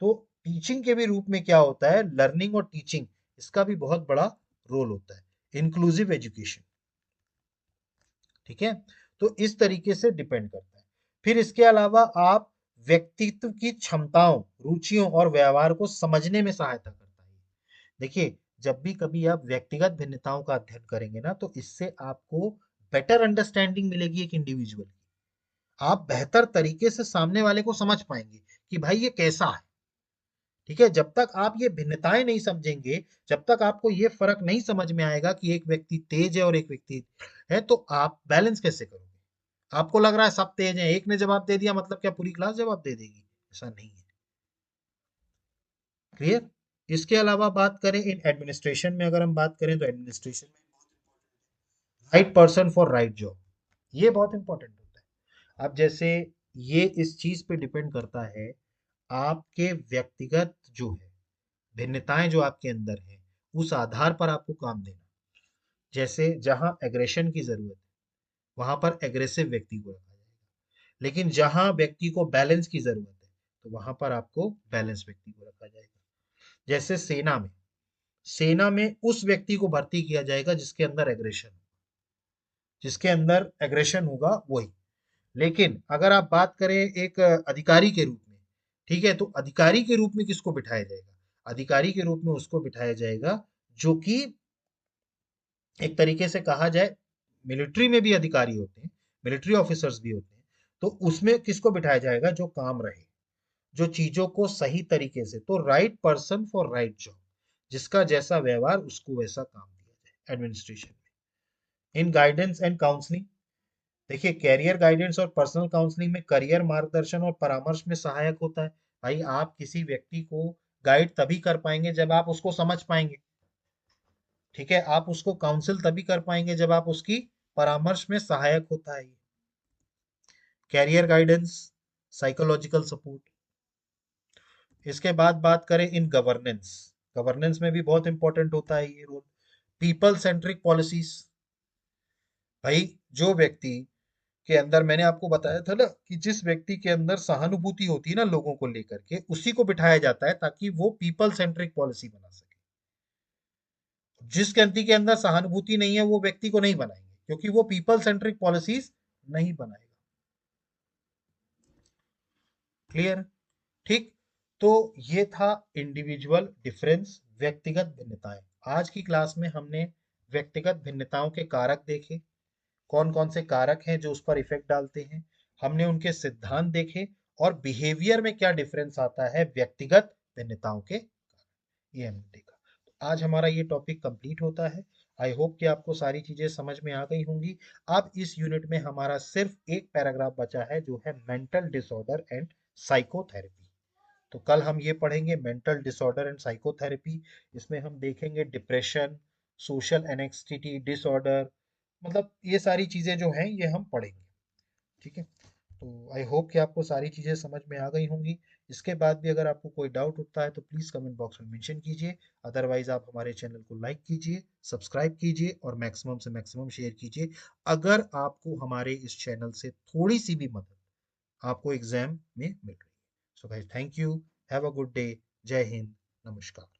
तो टीचिंग के भी रूप में क्या होता है, लर्निंग और टीचिंग, इसका भी बहुत बड़ा रोल होता है। Inclusive education. ठीक है, तो इस तरीके से डिपेंड करता है। फिर इसके अलावा आप व्यक्तित्व की क्षमताओं, रुचियों और व्यवहार को समझने में सहायता करता है। देखिए, जब भी कभी आप व्यक्तिगत भिन्नताओं का अध्ययन करेंगे ना, तो इससे आपको बेटर अंडरस्टैंडिंग मिलेगी एक इंडिविजुअल की। आप बेहतर तरीके से सामने वाले को समझ पाएंगे कि भाई ये कैसा है। ठीक है, जब तक आप ये भिन्नताएं नहीं समझेंगे, जब तक आपको ये फर्क नहीं समझ में आएगा कि एक व्यक्ति तेज है और एक व्यक्ति है, तो आप बैलेंस कैसे करोगे? आपको लग रहा है सब तेज हैं, एक ने जवाब दे दिया मतलब क्या पूरी क्लास जवाब दे देगी? ऐसा नहीं है। क्लियर? इसके अलावा बात करें इन एडमिनिस्ट्रेशन में, अगर हम बात करें तो एडमिनिस्ट्रेशन में right person for right job, ये बहुत इंपॉर्टेंट होता है। अब जैसे ये इस चीज पे डिपेंड करता है, आपके व्यक्तिगत जो है भिन्नताएं जो आपके अंदर है, उस आधार पर आपको काम देना। जैसे जहां एग्रेशन की जरूरत है वहां पर एग्रेसिव व्यक्ति को रखा जाएगा, लेकिन जहां व्यक्ति को बैलेंस की जरूरत है तो वहां पर आपको बैलेंस व्यक्ति को रखा जाएगा। जैसे सेना में उस व्यक्ति को भर्ती किया जाएगा जिसके अंदर एग्रेशन होगा वही। लेकिन अगर आप बात करें एक अधिकारी के रूप में, ठीक है, तो अधिकारी के रूप में किसको बिठाया जाएगा? अधिकारी के रूप में उसको बिठाया जाएगा जो कि एक तरीके से कहा जाए, मिलिट्री में भी अधिकारी होते हैं, मिलिट्री ऑफिसर्स भी होते हैं, तो उसमें किसको बिठाया जाएगा? जो काम रहे, जो चीजों को सही तरीके से, तो right person for right job, जिसका जैसा व्यवहार उसको वैसा काम दिया जाए एडमिनिस्ट्रेशन में। इन गाइडेंस एंड काउंसलिंग, देखिए कैरियर गाइडेंस और पर्सनल काउंसलिंग में करियर मार्गदर्शन और परामर्श में सहायक होता है। भाई आप किसी व्यक्ति को गाइड तभी कर पाएंगे जब आप उसको समझ पाएंगे, ठीक है, आप उसको काउंसिल तभी कर पाएंगे जब आप उसकी परामर्श में सहायक होता है। Career guidance, psychological support. इसके बाद बात करें इन गवर्नेंस, गवर्नेंस में भी बहुत इंपॉर्टेंट होता है ये रोल। पीपल सेंट्रिक पॉलिसीज, भाई जो व्यक्ति के अंदर, मैंने आपको बताया था ना कि जिस व्यक्ति के अंदर सहानुभूति होती है ना लोगों को लेकर के, उसी को बिठाया जाता है ताकि वो पीपल सेंट्रिक पॉलिसी बना सके। जिस व्यक्ति के अंदर सहानुभूति नहीं है वो व्यक्ति को नहीं बनाएंगे, क्योंकि वो पीपल सेंट्रिक पॉलिसीज नहीं बनाएगा। क्लियर? ठीक। तो ये था इंडिविजुअल डिफरेंस, व्यक्तिगत भिन्नताएं। आज की क्लास में हमने व्यक्तिगत भिन्नताओं के कारक देखे, कौन कौन से कारक हैं जो उस पर इफेक्ट डालते हैं, हमने उनके सिद्धांत देखे, और बिहेवियर में क्या डिफरेंस आता है व्यक्तिगत भिन्नताओं के, ये हमने देखा। तो आज हमारा ये टॉपिक कंप्लीट होता है। आई होप कि आपको सारी चीजें समझ में आ गई होंगी। अब इस यूनिट में हमारा सिर्फ एक पैराग्राफ बचा है जो है मेंटल डिसऑर्डर एंड साइकोथेरेपी। तो कल हम ये पढ़ेंगे मेंटल डिसऑर्डर एंड साइकोथेरेपी। इसमें हम देखेंगे डिप्रेशन, सोशल एनेक्सिटी डिसऑर्डर, मतलब ये सारी चीजें जो हैं ये हम पढ़ेंगे। ठीक है, तो आई होप कि आपको सारी चीज़ें समझ में आ गई होंगी। इसके बाद भी अगर आपको कोई डाउट उठता है तो प्लीज़ कमेंट बॉक्स में मेंशन कीजिए। अदरवाइज आप हमारे चैनल को लाइक कीजिए, सब्सक्राइब कीजिए और मैक्सिमम से मैक्सिमम शेयर कीजिए, अगर आपको हमारे इस चैनल से थोड़ी सी भी मदद आपको एग्जाम में मिल रही है। So guys, thank you, have a good day, जय हिंद, नमस्कार।